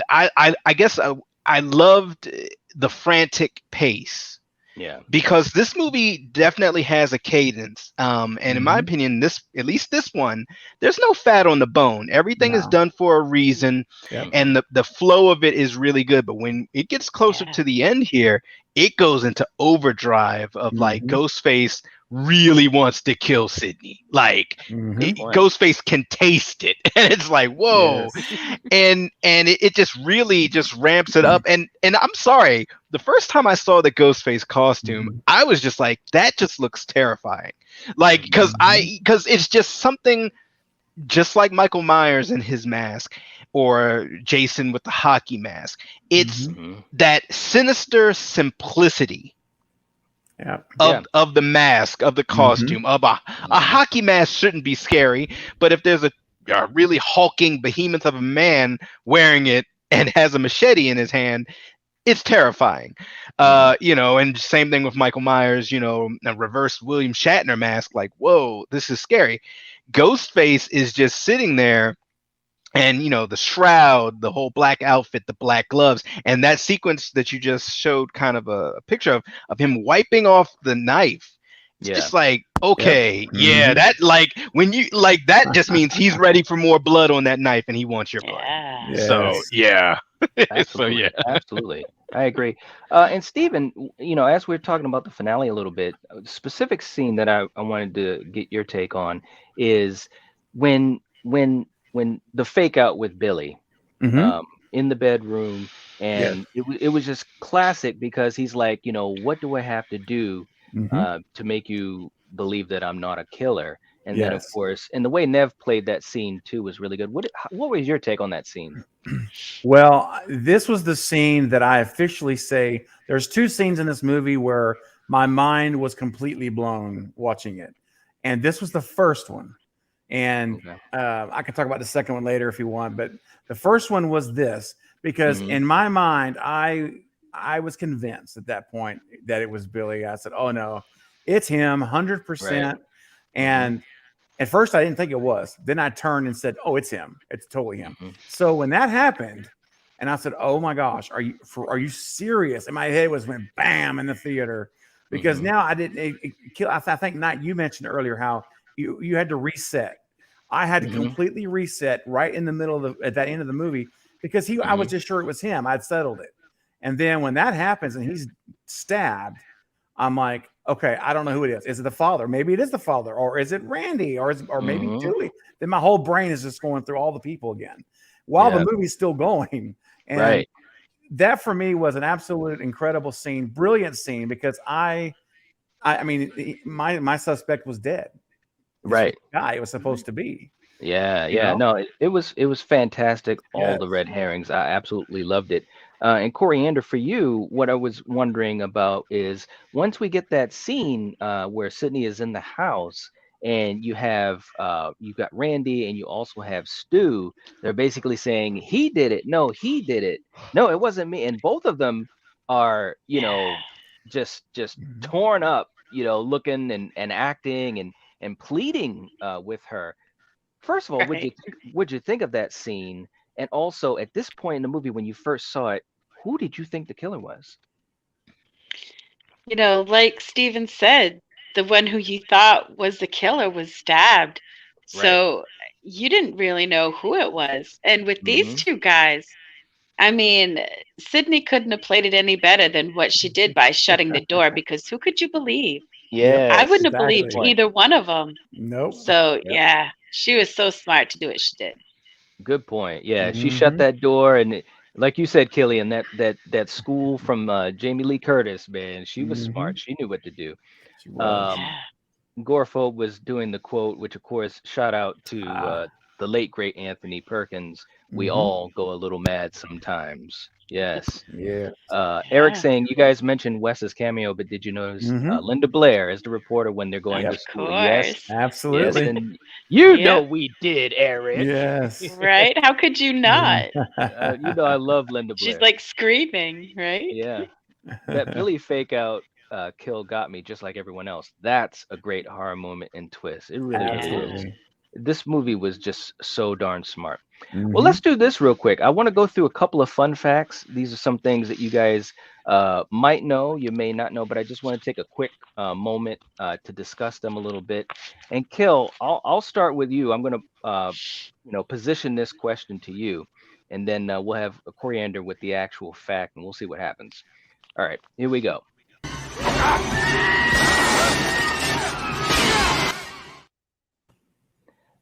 I guess I loved the frantic pace, Yeah. because this movie definitely has a cadence. And in my Mhm. opinion, at least this one, there's no fat on the bone. Everything is No. done for a reason, Yep. and the flow of it is really good. But when it gets closer Yeah. to the end here, it goes into overdrive of like Mhm. Ghostface really wants to kill Sydney. Like, Mhm. Good point. Ghostface can taste it, and it's like, whoa. Yes. And it just really just ramps it up. And I'm sorry, the first time I saw the Ghostface costume, Mhm. I was just like, that just looks terrifying. Like, because it's just something, just like Michael Myers in his mask, or Jason with the hockey mask. It's Mhm. Mhm. that sinister simplicity Yeah. Yeah. of the mask, of the Mhm. costume, of a hockey mask shouldn't be scary, but if there's a really hulking behemoth of a man wearing it and has a machete in his hand, it's terrifying. And same thing with Michael Myers, a reverse William Shatner mask, like, whoa, this is scary. Ghostface is just sitting there, and the shroud, the whole black outfit, the black gloves, and that sequence that you just showed kind of a picture of him wiping off the knife. It's Yeah. just like, Yep. okay, yeah, Mhm. that, like, when you like that, just means he's ready for more blood on that knife, and he wants your blood. Yeah. So Yes. yeah. So Absolutely. yeah. Absolutely. I agree. And Stephen, as we're talking about the finale a little bit, a specific scene that I wanted to get your take on is when the fake out with Billy Mhm. in the bedroom, Yes. and it was just classic because he's like, what do I have to do Mhm. to make you believe that I'm not a killer? And then, of Yes. course, and the way Nev played that scene too was really good. What was your take on that scene? Well, this was the scene that I officially say there's 2 scenes in this movie where my mind was completely blown watching it. And this was the first one. And Okay. I can talk about the second one later if you want, but the first one was this because Hmm. in my mind, I was convinced at that point that it was Billy. I said, "Oh no, it's him, Right. 100%." Hmm. And at first, I didn't think it was. Then I turned and said, "Oh, it's him. It's totally him." Hmm. So when that happened, and I said, "Oh my gosh, are you serious?" And my head went bam in the theater because Hmm. now I didn't. I think Knight, you mentioned earlier how you had to reset. I had to Hmm. completely reset right in the middle of at that end of the movie because I was Hmm. just sure it was him. I'd settled it, and then when that happens and he's stabbed, I'm like, okay, I don't know who it is. Is it the father? Maybe it is the father, or is it Randy, or maybe Hmm. Julie? Then my whole brain is just going through all the people again, while the Yeah. movie's still going. And Right. that for me was an absolute incredible scene, brilliant scene because I mean, my suspect was dead. This was Right. the guy it was supposed to be. Yeah, You yeah. know? No, it was fantastic. All the Yes. red herrings. I absolutely loved it. And Coriander, for you, what I was wondering about is once we get that scene where Sydney is in the house and you've got Randy and you also have Stu, they're basically saying he did it. No, he did it. No, it wasn't me. And both of them are, Yeah. just Mhm. torn up, looking and acting and pleading with her. First of all, Right. would you think of that scene? And also, at this point in the movie, when you first saw it, who did you think the killer was? Like Steven said, the one who you thought was the killer was stabbed. Right. So you didn't really know who it was. And with these Hmm. two guys, I mean, Sydney couldn't have played it any better than what she did by shutting the door because who could you believe? Yep. I Yes. wouldn't have Good believed Exactly. point. either one of them. Nope. So, Yep. yeah, She was so smart to do what she did. Good point. Yeah, she shut Mhm. that door, and like you said, Killian, that school from Jamie Lee Curtis, man, she was smart. Mhm. She knew what to do. She was. Um, Gorphobe was doing the quote, which of course shout out to Ah. the late great Anthony Perkins. We Mhm. all go a little mad sometimes. Yes. Yeah. Eric Yeah. saying you guys mentioned Wes's cameo, but did you notice Mhm. Linda Blair is the reporter when they're going Of to Yep. school? Yes, course. yes, Absolutely. and you know Yep. we did, Eric. Yes. Right? How could you not? You know I love Linda She's Blair. like screaming, right? Yeah, that Billy fake out kill got me just like everyone else. That's a great horror moment and twist. It really, really Yeah. is. Absolutely. This movie was just so darn smart. Well, Mhm. let's do this real quick. I want to go through a couple of fun facts. These are some things that you guys might know, you may not know, but I just want to take a quick moment to discuss them a little bit. And Kill, I'll start with you. I'm going to position this question to you, and then we'll have a Coriander with the actual fact, and we'll see what happens. All right, here we go.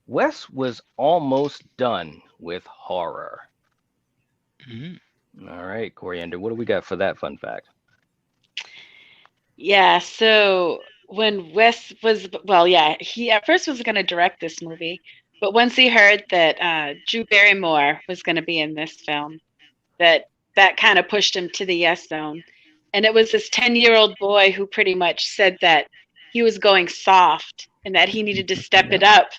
Wes was almost done with horror. Mhm. All right, Coriander, what do we got for that fun fact? Yeah, so when Wes was, well, yeah, he at first was going to direct this movie, but once he heard that Drew Barrymore was going to be in this film, that kind of pushed him to the yes zone. And it was this 10-year-old boy who pretty much said that he was going soft and that he needed to step it Yep. up.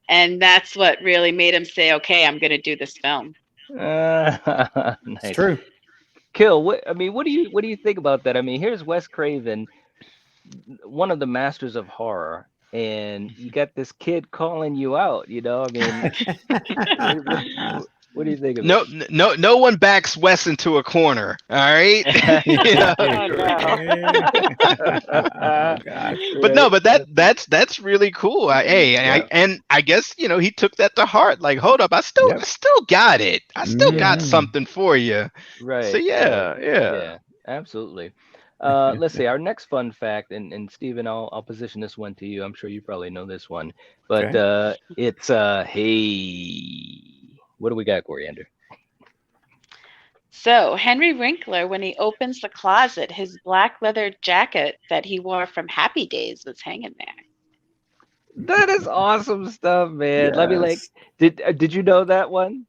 And that's what really made him say, okay, I'm going to do this film. It's Nice. true. Kill. What do you think about that? I mean, here's Wes Craven, one of the masters of horror, and you got this kid calling you out. I mean, what do you think of it? No one backs Wes into a corner. All right. You know? Oh, no. Oh gosh. But no, Right. but that's really cool. Yep. I guess he took that to heart. Like, hold up, I Yep. still got it. I still got Yeah. Mhm. something for you. So Right. Right. yeah. Yeah. Absolutely. Let's see. Our next fun fact, and Stephen, I'll position this one to you. I'm sure you probably know this one, but Okay. it's hey, what do we got, Coriander? So Henry Winkler, when he opens the closet, his black leather jacket that he wore from Happy Days was hanging there. That is awesome stuff, man. Let me Yes. did you know that one?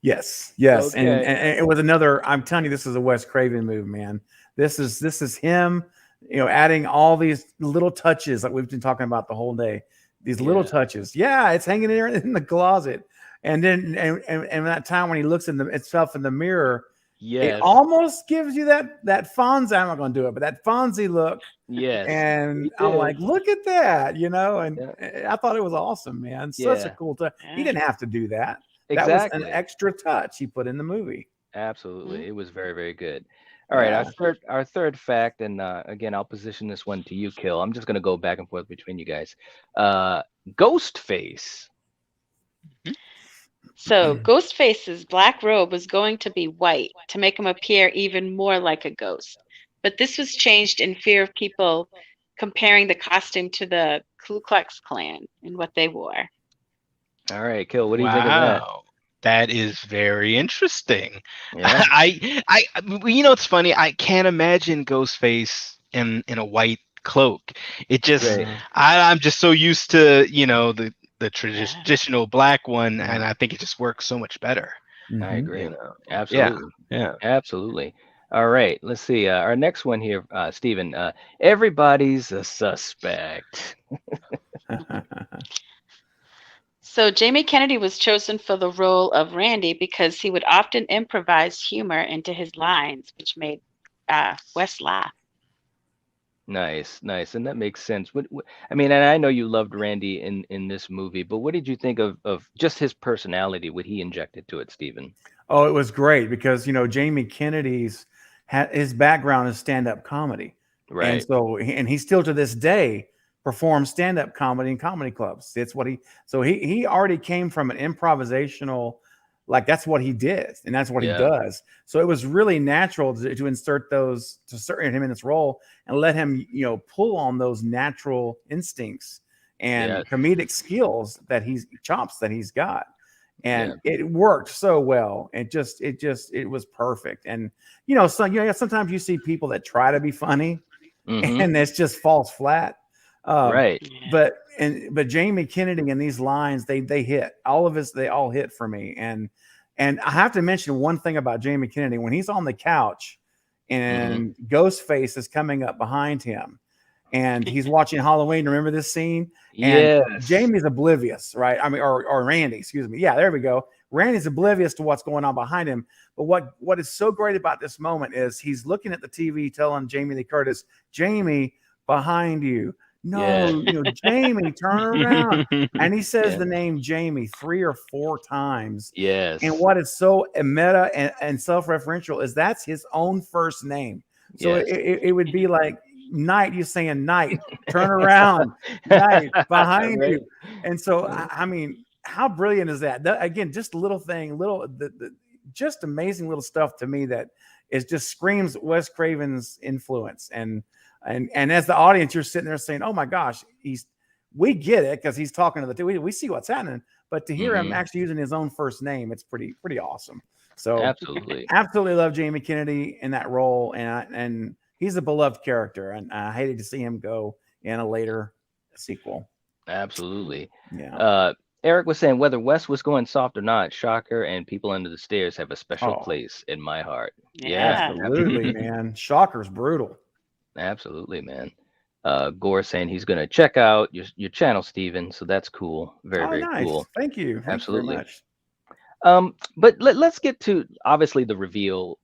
Yes. Yes. Okay. And it was another. I'm telling you, this is a Wes Craven move, man. This is him. Adding all these little touches like we've been talking about the whole day. These little Yeah. touches. Yeah, it's hanging there in the closet. And then and that time when he looks in itself in the mirror, it Yes. almost gives you that Fonzie. I'm not going to do it, but that Fonzie look. Yes. And He I'm did. like, look at that, and Yeah. I thought it was awesome, man. Such a Yeah. cool touch. He Yeah. didn't have to do that. That was an Exactly. extra touch he put in the movie. Absolutely. Mhm. It was very, very good. All right, Yeah. our third fact, and again, I'll position this one to you, Kill. I'm just gonna go back and forth between you guys. Ghostface. So Ghostface's black robe was going to be white to make him appear even more like a ghost. But this was changed in fear of people comparing the costume to the Ku Klux Klan and what they wore. All right, Kill. What do you think of that? Wow. That is very interesting. Yeah. It's funny. I can't imagine Ghostface in a white cloak. It just, Right. I'm just so used to, the Yeah. traditional black one, and Yeah. I think it just works so much better. I Mhm. agree. Yeah, Absolutely. yeah. Absolutely. All right. Let's see. Our next one here, Stephen. Everybody's a suspect. So Jamie Kennedy was chosen for the role of Randy because he would often improvise humor into his lines, which made Wes laugh. Nice, nice, and that makes sense. I mean, and I know you loved Randy in this movie, but what did you think of just his personality? What he injected to it, Stephen? Oh, it was great because Jamie Kennedy's his background is stand-up comedy, and Right. so and he still to this day performs stand-up comedy in comedy clubs. It's what he already came from an improvisational, like that's what he did and that's what he Yeah. does. So it was really natural to insert him in this role and let him pull on those natural instincts, and Yes. comedic skills that he's got. And Yeah. it worked so well. It was perfect. And sometimes you see people that try to be funny Mhm. and it's just falls flat. Right. Yeah. But Jamie Kennedy and these lines, they hit. All of us, they all hit for me. And I have to mention one thing about Jamie Kennedy. When he's on the couch and Ghostface is coming up behind him and he's watching Halloween. Remember this scene? And Yes. Jamie's oblivious, right? I mean, or Randy, excuse me. Yeah, there we go. Randy's oblivious to what's going on behind him. But what is so great about this moment is he's looking at the TV, telling Jamie Lee Curtis, Jamie, behind you. No, Jamie, turn around. And he says Yeah. the name Jamie 3 or 4 times. Yes. And what is so meta and self-referential is that's his own first name. So Yes. it would be like Night, you saying Night, turn around, Night, behind Right. you. And so, I mean, how brilliant is that? Again, just a little thing, just amazing little stuff to me that is just screams Wes Craven's influence. And as the audience, you're sitting there saying, oh my gosh, we get it because he's talking to we see what's happening. But to hear him actually using his own first name, it's pretty awesome. So Absolutely. absolutely love Jamie Kennedy in that role, and he's a beloved character, and I hated to see him go in a later sequel. Absolutely. Yeah. Eric was saying whether Wes was going soft or not, Shocker and People Under the Stairs have a special Oh. place in my heart. Yeah. Absolutely, man. Shocker's brutal. Absolutely, man. Gore saying he's going to check out your channel, Steven. So that's cool. Very nice. cool. Thank you. Thank Absolutely. you very much. But let's get to obviously the reveal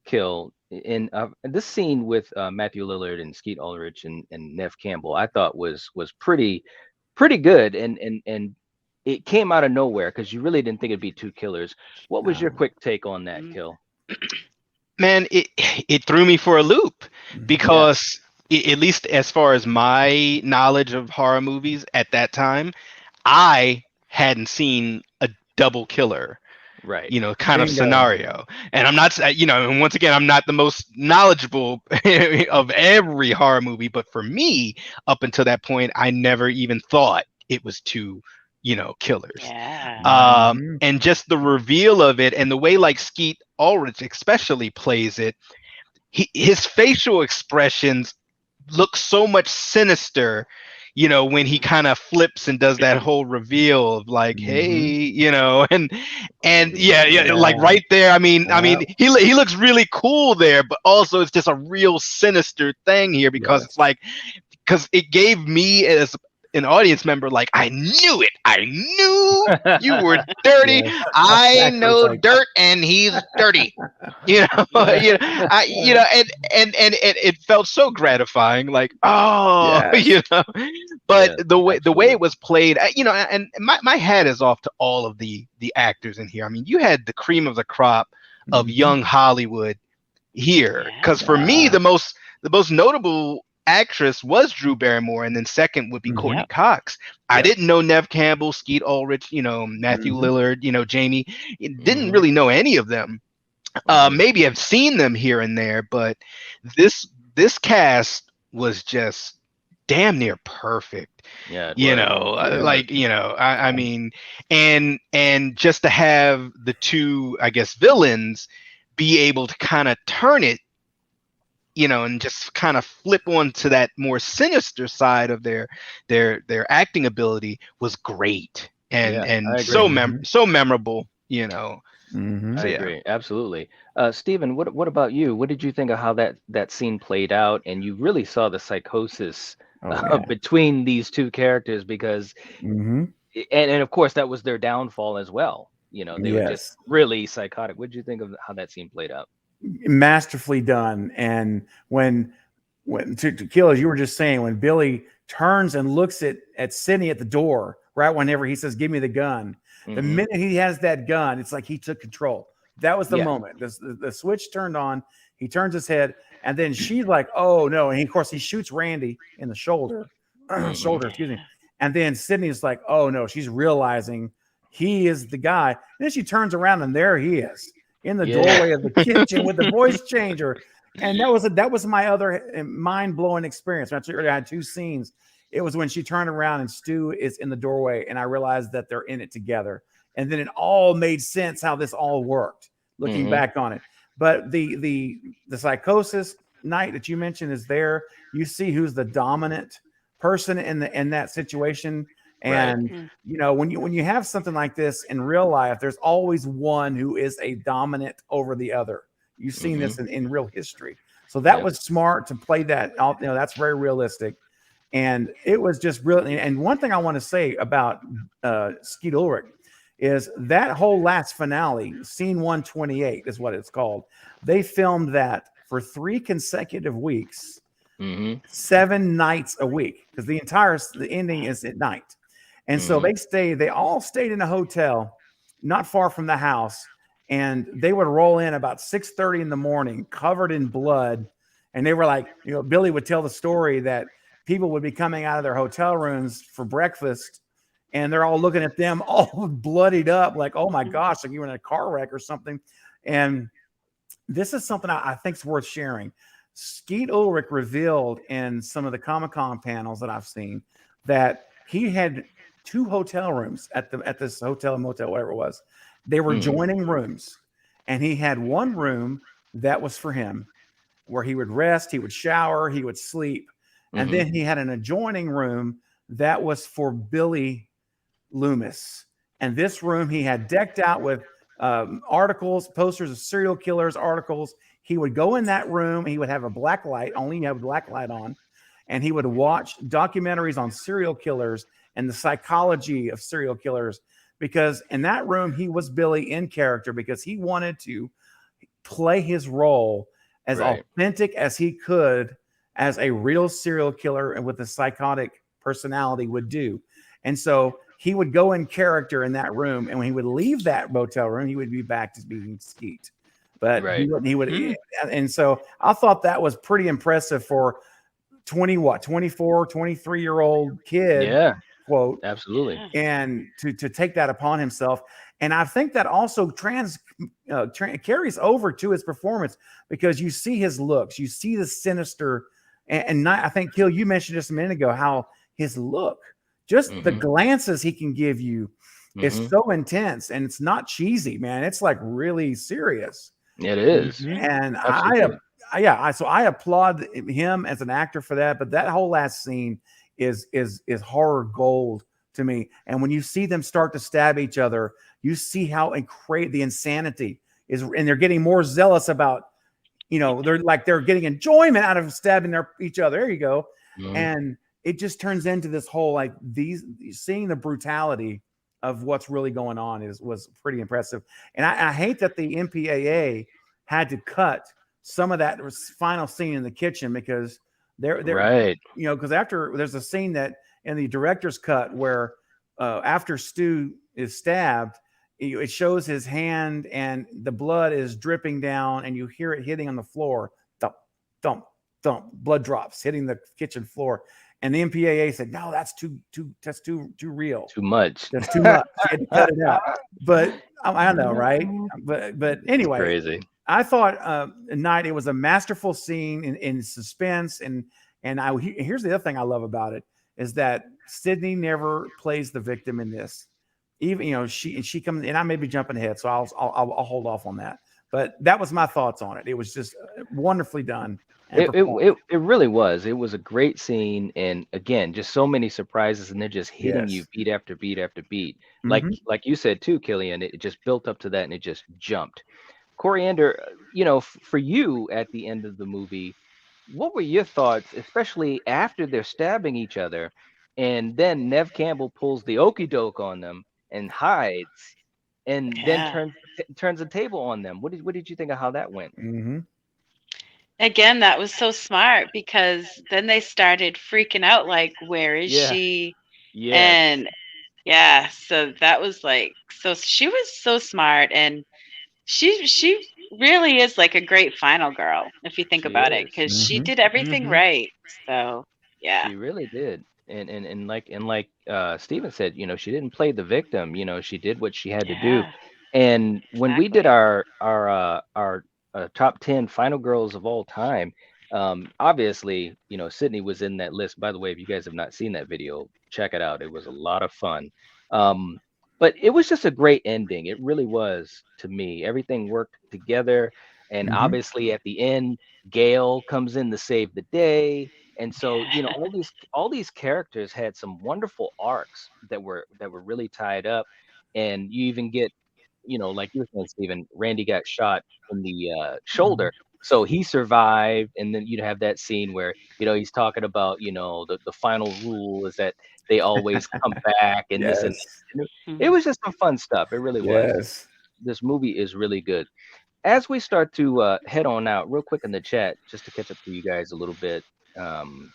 kill in this scene with Matthew Lillard and Skeet Ulrich and Nev Campbell. I thought was pretty good, and it came out of nowhere because you really didn't think it'd be 2 killers. What was your quick take on that kill? Man, it threw me for a loop because at least as far as my knowledge of horror movies at that time, I hadn't seen a double killer, Right. kind of Bingo. scenario. And I'm not, and once again, I'm not the most knowledgeable of every horror movie, but for me, up until that point, I never even thought it was 2 killers. Yeah. And just the reveal of it and the way like Skeet Ulrich especially plays it, his facial expressions look so much sinister, when he kind of flips and does that whole reveal of like, hey, and yeah, like right there. I mean, he looks really cool there, but also it's just a real sinister thing here because it's like, because it gave me as an audience member, like, I knew it. I knew you were dirty. I know dirt, and he's dirty. And it felt so gratifying. Like, But the way it was played, and my hat is off to all of the actors in here. I mean, you had the cream of the crop of young Hollywood here, because for me, the most notable actress was Drew Barrymore, and then second would be Courtney Cox. I didn't know Nev Campbell, Skeet Ulrich, Matthew Lillard, Jamie. Didn't really know any of them. Maybe I've seen them here and there, but this cast was just damn near perfect. I mean, and just to have the 2, I guess, villains be able to kind of turn it, and just kind of flip onto that more sinister side of their acting ability was great and so memorable, I agree, absolutely. Stephen, what about you? What did you think of how that scene played out? And you really saw the psychosis between these 2 characters because, and of course that was their downfall as well. They were just really psychotic. What did you think of how that scene played out? Masterfully done. And when to kill, as you were just saying, when Billy turns and looks at Sidney at the door, right whenever he says, give me the gun, the minute he has that gun, it's like he took control. That was the moment. The switch turned on. He turns his head, and then she's like, oh no. And of course he shoots Randy in the shoulder, excuse me. And then Sidney's like, oh no, she's realizing he is the guy. And then she turns around and there he is in the doorway of the kitchen with the voice changer. And that was my other mind-blowing experience. I had 2 scenes. It was when she turned around and Stu is in the doorway, and I realized that they're in it together. And then it all made sense how this all worked, looking Mm-hmm. back on it. But the psychosis night that you mentioned is there. You see who's the dominant person in that situation. Right. And when you have something like this in real life, there's always one who is a dominant over the other. You've seen Mm-hmm. this in real history. So that Yep. was smart to play that out. That's very realistic. And it was just really. And one thing I want to say about Skeet Ulrich is that whole last finale, scene 128 is what it's called. They filmed that for 3 consecutive weeks, Mm-hmm. 7 nights a week, because the ending is at night. And so Mm-hmm. they all stayed in a hotel not far from the house, and they would roll in about 6:30 in the morning covered in blood. And they were like, Billy would tell the story that people would be coming out of their hotel rooms for breakfast, and they're all looking at them all bloodied up, like, oh my gosh, like you were in a car wreck or something. And this is something I think is worth sharing. Skeet Ulrich revealed in some of the Comic Con panels that I've seen that he had 2 hotel rooms at this hotel motel, whatever it was. They were Mm-hmm. joining rooms, and he had one room that was for him, where he would rest, he would shower, he would sleep, and Mm-hmm. then he had an adjoining room that was for Billy Loomis. And this room he had decked out with articles, posters of serial killers, articles. He would go in that room. He would have a black light, only have a black light on, and he would watch documentaries on serial killers and the psychology of serial killers. Because in that room, he was Billy in character, because he wanted to play his role as Right. authentic as he could, as a real serial killer and with a psychotic personality would do. And so he would go in character in that room, and when he would leave that motel room, he would be back to being Skeet. But he Right. would, he would, Hmm. and so I thought that was pretty impressive for 24, 23-year-old kid, Yeah. quote, Absolutely. Yeah. and to take that upon himself. And I think that also carries over to his performance, because you see his looks, you see the sinister, and not, I think, Kill, you mentioned just a minute ago how his look, just the Mm-hmm. glances he can give you, is Mm-hmm. so intense, and it's not cheesy, man. It's like really serious. It is. Mhm. And Absolutely. so I applaud him as an actor for that. But that whole last scene is horror gold to me. And when you see them start to stab each other, you see how the insanity is, and they're getting more zealous about, they're getting enjoyment out of stabbing each other. There you go. Mm-hmm. And it just turns into this whole, like, seeing the brutality of what's really going on was pretty impressive. And I hate that the MPAA had to cut some of that final scene in the kitchen, because they're Right. because after, there's a scene that in the director's cut where after Stu is stabbed, it shows his hand and the blood is dripping down, and you hear it hitting on the floor, thump, thump, thump, blood drops hitting the kitchen floor. And the MPAA said, no, that's too real. Too much. That's too much. She had to cut it out. But I know, right? But anyway, Crazy. I thought Night, it was a masterful scene in suspense, and here's the other thing I love about it is that Sydney never plays the victim in this. Even she comes, and I may be jumping ahead, so I'll hold off on that. But that was my thoughts on it. It was just wonderfully done. And It really was. It was a great scene, and again, just so many surprises, and they're just hitting you Yes. beat after beat after beat. Mhm. Like you said too, Killian. It just built up to that, and it just jumped. Coriander, for you at the end of the movie, what were your thoughts, especially after they're stabbing each other, and then Nev Campbell pulls the okey doke on them and hides, and then Yeah. turns the table on them? What did you think of how that went? Mhm. Again, that was so smart, because then they started freaking out, like, where is Yeah. she? Yes. And yeah, so that was like, so she was so smart, and she really is like a great final girl if you think She about it, is. because she Mhm. did everything Mhm. right. So yeah. She really did. And like Steven said, she didn't play the victim, she did what she had to do. Yeah. And when we did Exactly. our top 10 final girls of all time, Obviously, Sydney was in that list. By the way, if you guys have not seen that video, check it out. It was a lot of fun. Um, but it was just a great ending. It really was to me. Everything worked together, and Hmm. obviously at the end, Gail comes in to save the day. And so, all these characters had some wonderful arcs that were really tied up, and you even get, like you were saying, Stephen, Randy got shot in the shoulder, so he survived, and then you'd have that scene where he's talking about the final rule is that they always come back and this and that. Yes. And it Mhm. was just some fun stuff. It really was. Yes. This movie is really good. As we start to head on out, real quick in the chat, just to catch up to you guys a little bit.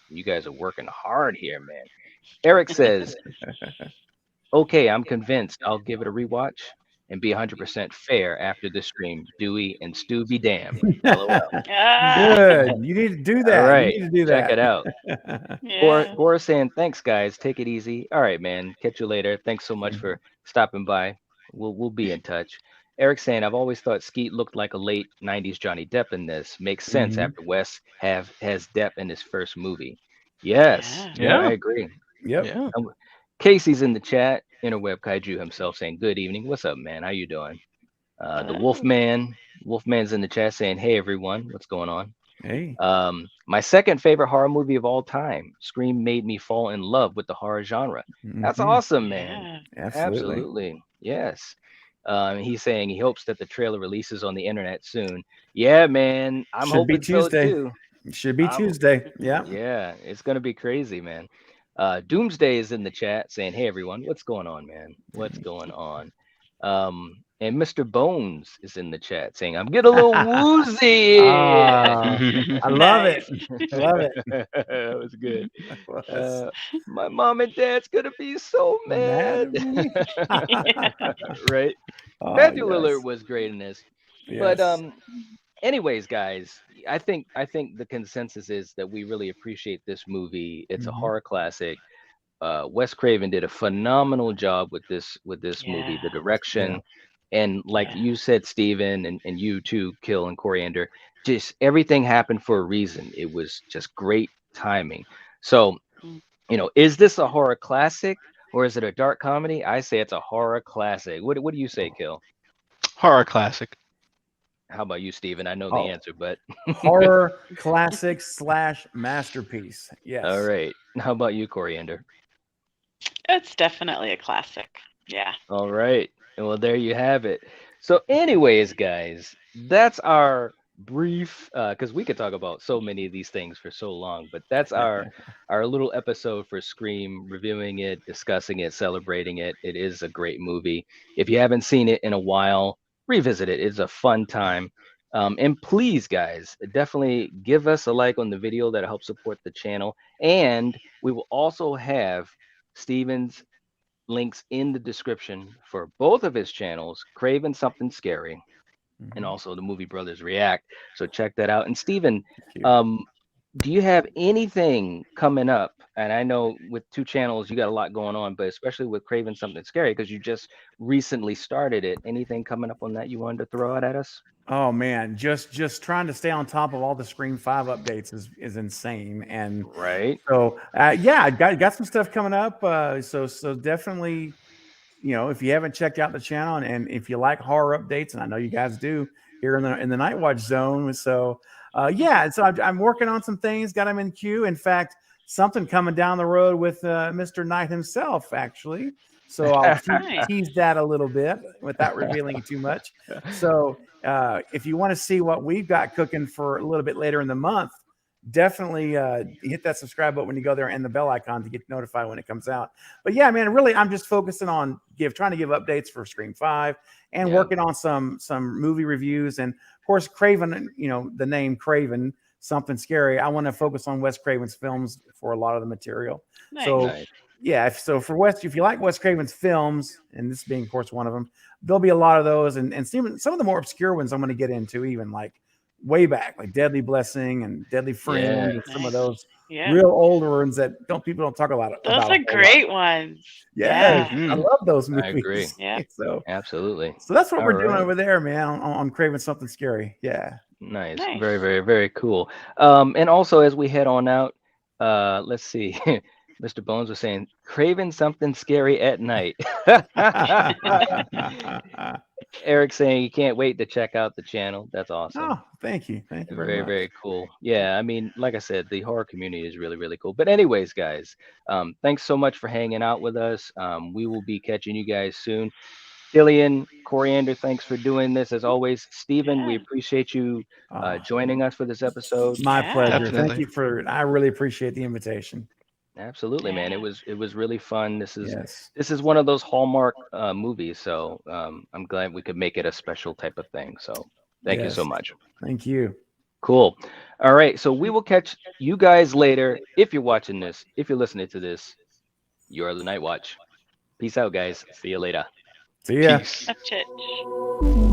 You guys are working hard here, man. Eric says, "Okay, I'm convinced. I'll give it a rewatch and be 100% fair after this stream. Dewey and Stu be damned. LOL." Ah, Good. You need to do All that. You right, need to do check it that. out. Gore, yeah. Gore saying, "Thanks, guys. Take it easy." All right, man. Catch you later. Thanks so much Mhm. for stopping by. We'll be in touch. Eric saying, "I've always thought Skeet looked like a late '90s Johnny Depp in this. Makes sense Mhm. after Wes have has Depp in his first movie." Yes, Yeah. I Yeah. agree. Yep. Yeah. Um, Casey's in the chat. Interweb Kaiju himself saying, "Good evening. What's up, man? How you doing?" The Hello. Wolfman's in the chat saying, "Hey, everyone. What's going on?" Hey. My second favorite horror movie of all time, Scream made me fall in love with the horror genre. That's Hmm. awesome, man. Yeah. Absolutely. Absolutely. Yes. He's saying he hopes that the trailer releases on the internet soon. Yeah, man. I'm Should be hoping so Tuesday. too. Should be I'm Tuesday. Yeah. Yeah, it's gonna be crazy, man. Doomsday is in the chat saying, "Hey everyone, what's going on, man? What's going on?" And Mr. Bones is in the chat saying, "I'm getting a little woozy." Ah, I love it. Nice. Love it. That was good. It was Uh, my mom and dad's gonna be so mad mad. at me. Right? Oh, Matthew Lillard yes. was great in this. But Yes. anyways, guys, I think the consensus is that we really appreciate this movie. It's a Hmm. horror classic. Wes Craven did a phenomenal job with this movie. Yeah. The Yeah. direction, and like Yeah. you said, Steven, and you too, Kill and Coriander, just everything happened for a reason. It was just great timing. So, Mm. is this a horror classic or is it a dark comedy? I say it's a horror classic. What do you say, Kill? Horror classic. How about you, Steven? I know the Oh, answer, but horror classic slash masterpiece. all Yes. right. How about you, Coriander? It's definitely a classic. Yeah. All right. Well, there you have it. So, anyways, guys, that's our brief because we could talk about so many of these things for so long, but that's our little episode for Scream, reviewing it, discussing it, celebrating it. It is a great movie. If you haven't seen it in a while, revisit it. It's a fun time. And please, guys, definitely give us a like on the video that helps support the channel. And we will also have Steven's links in the description for both of his channels, Craven Something Scary, and Mhm. also the Movie Brothers React. So check that out. And Steven, Thank you. do you have anything coming up? And I know with two channels, you got a lot going on, but especially with Craven Something Scary, because you just recently started it. Anything coming up on that you wanted to throw out at us? Oh man, just trying to stay on top of all the Scream 5 updates is insane. And Right. so yeah, I got some stuff coming up. So definitely, if you haven't checked out the channel, and if you like horror updates, and I know you guys do here in the Night Watch zone. So yeah, so I'm working on some things, got them in queue. In fact, something coming down the road with Mr. Knight himself, actually. So I'll Nice. tease that a little bit without revealing too much. So if you want to see what we've got cooking for a little bit later in the month, definitely hit that subscribe button when you go there and the bell icon to get notified when it comes out. But yeah, man, really, I'm just focusing on trying to give updates for Scream 5 and Yeah. working on some movie reviews. And of course, Craven, the name Craven, something scary. I want to focus on Wes Craven's films for a lot of the material. Nice. So Nice. yeah, so for Wes, if you like Wes Craven's films, and this being, of course, one of them, there'll be a lot of those, and some of the more obscure ones I'm going to get into, even like way back, like Deadly Blessing and Deadly Yeah. Friend, and some of Nice. those Yeah. real old ones that people don't talk a lot Those about a are whole lot. great ones. Yes, Yeah. I Hmm. love those I agree. movies. Yeah. So Absolutely. that's what All we're doing right. over there, man, on Craven Something Scary. Yeah. Nice. Nice. Very, very, very cool. And also as we head on out, let's see. Mr. Bones was saying, craving something scary at night. Eric saying he can't wait to check out the channel. That's awesome. Oh, thank you. Thank you very Very, much. very cool. Yeah, I mean, like I said, the horror community is really, really cool. But anyways, guys, thanks so much for hanging out with us. We will be catching you guys soon. Dillian, Coriander, thanks for doing this as always. Stephen, we Yeah. appreciate you Oh, joining us for this episode. my Yeah. pleasure. Thank Definitely. you for. I really appreciate the invitation. Absolutely, man. Yeah. It was really fun. Yes. This is one of those Hallmark movies, so I'm glad we could make it a special type of thing. So thank you so Yes. much. Thank you. Cool. All right, so we will catch you guys later. If you're watching this, if you're listening to this, you're the Night Watch. Peace out, guys. See you later. See ya. Peace. Touch it.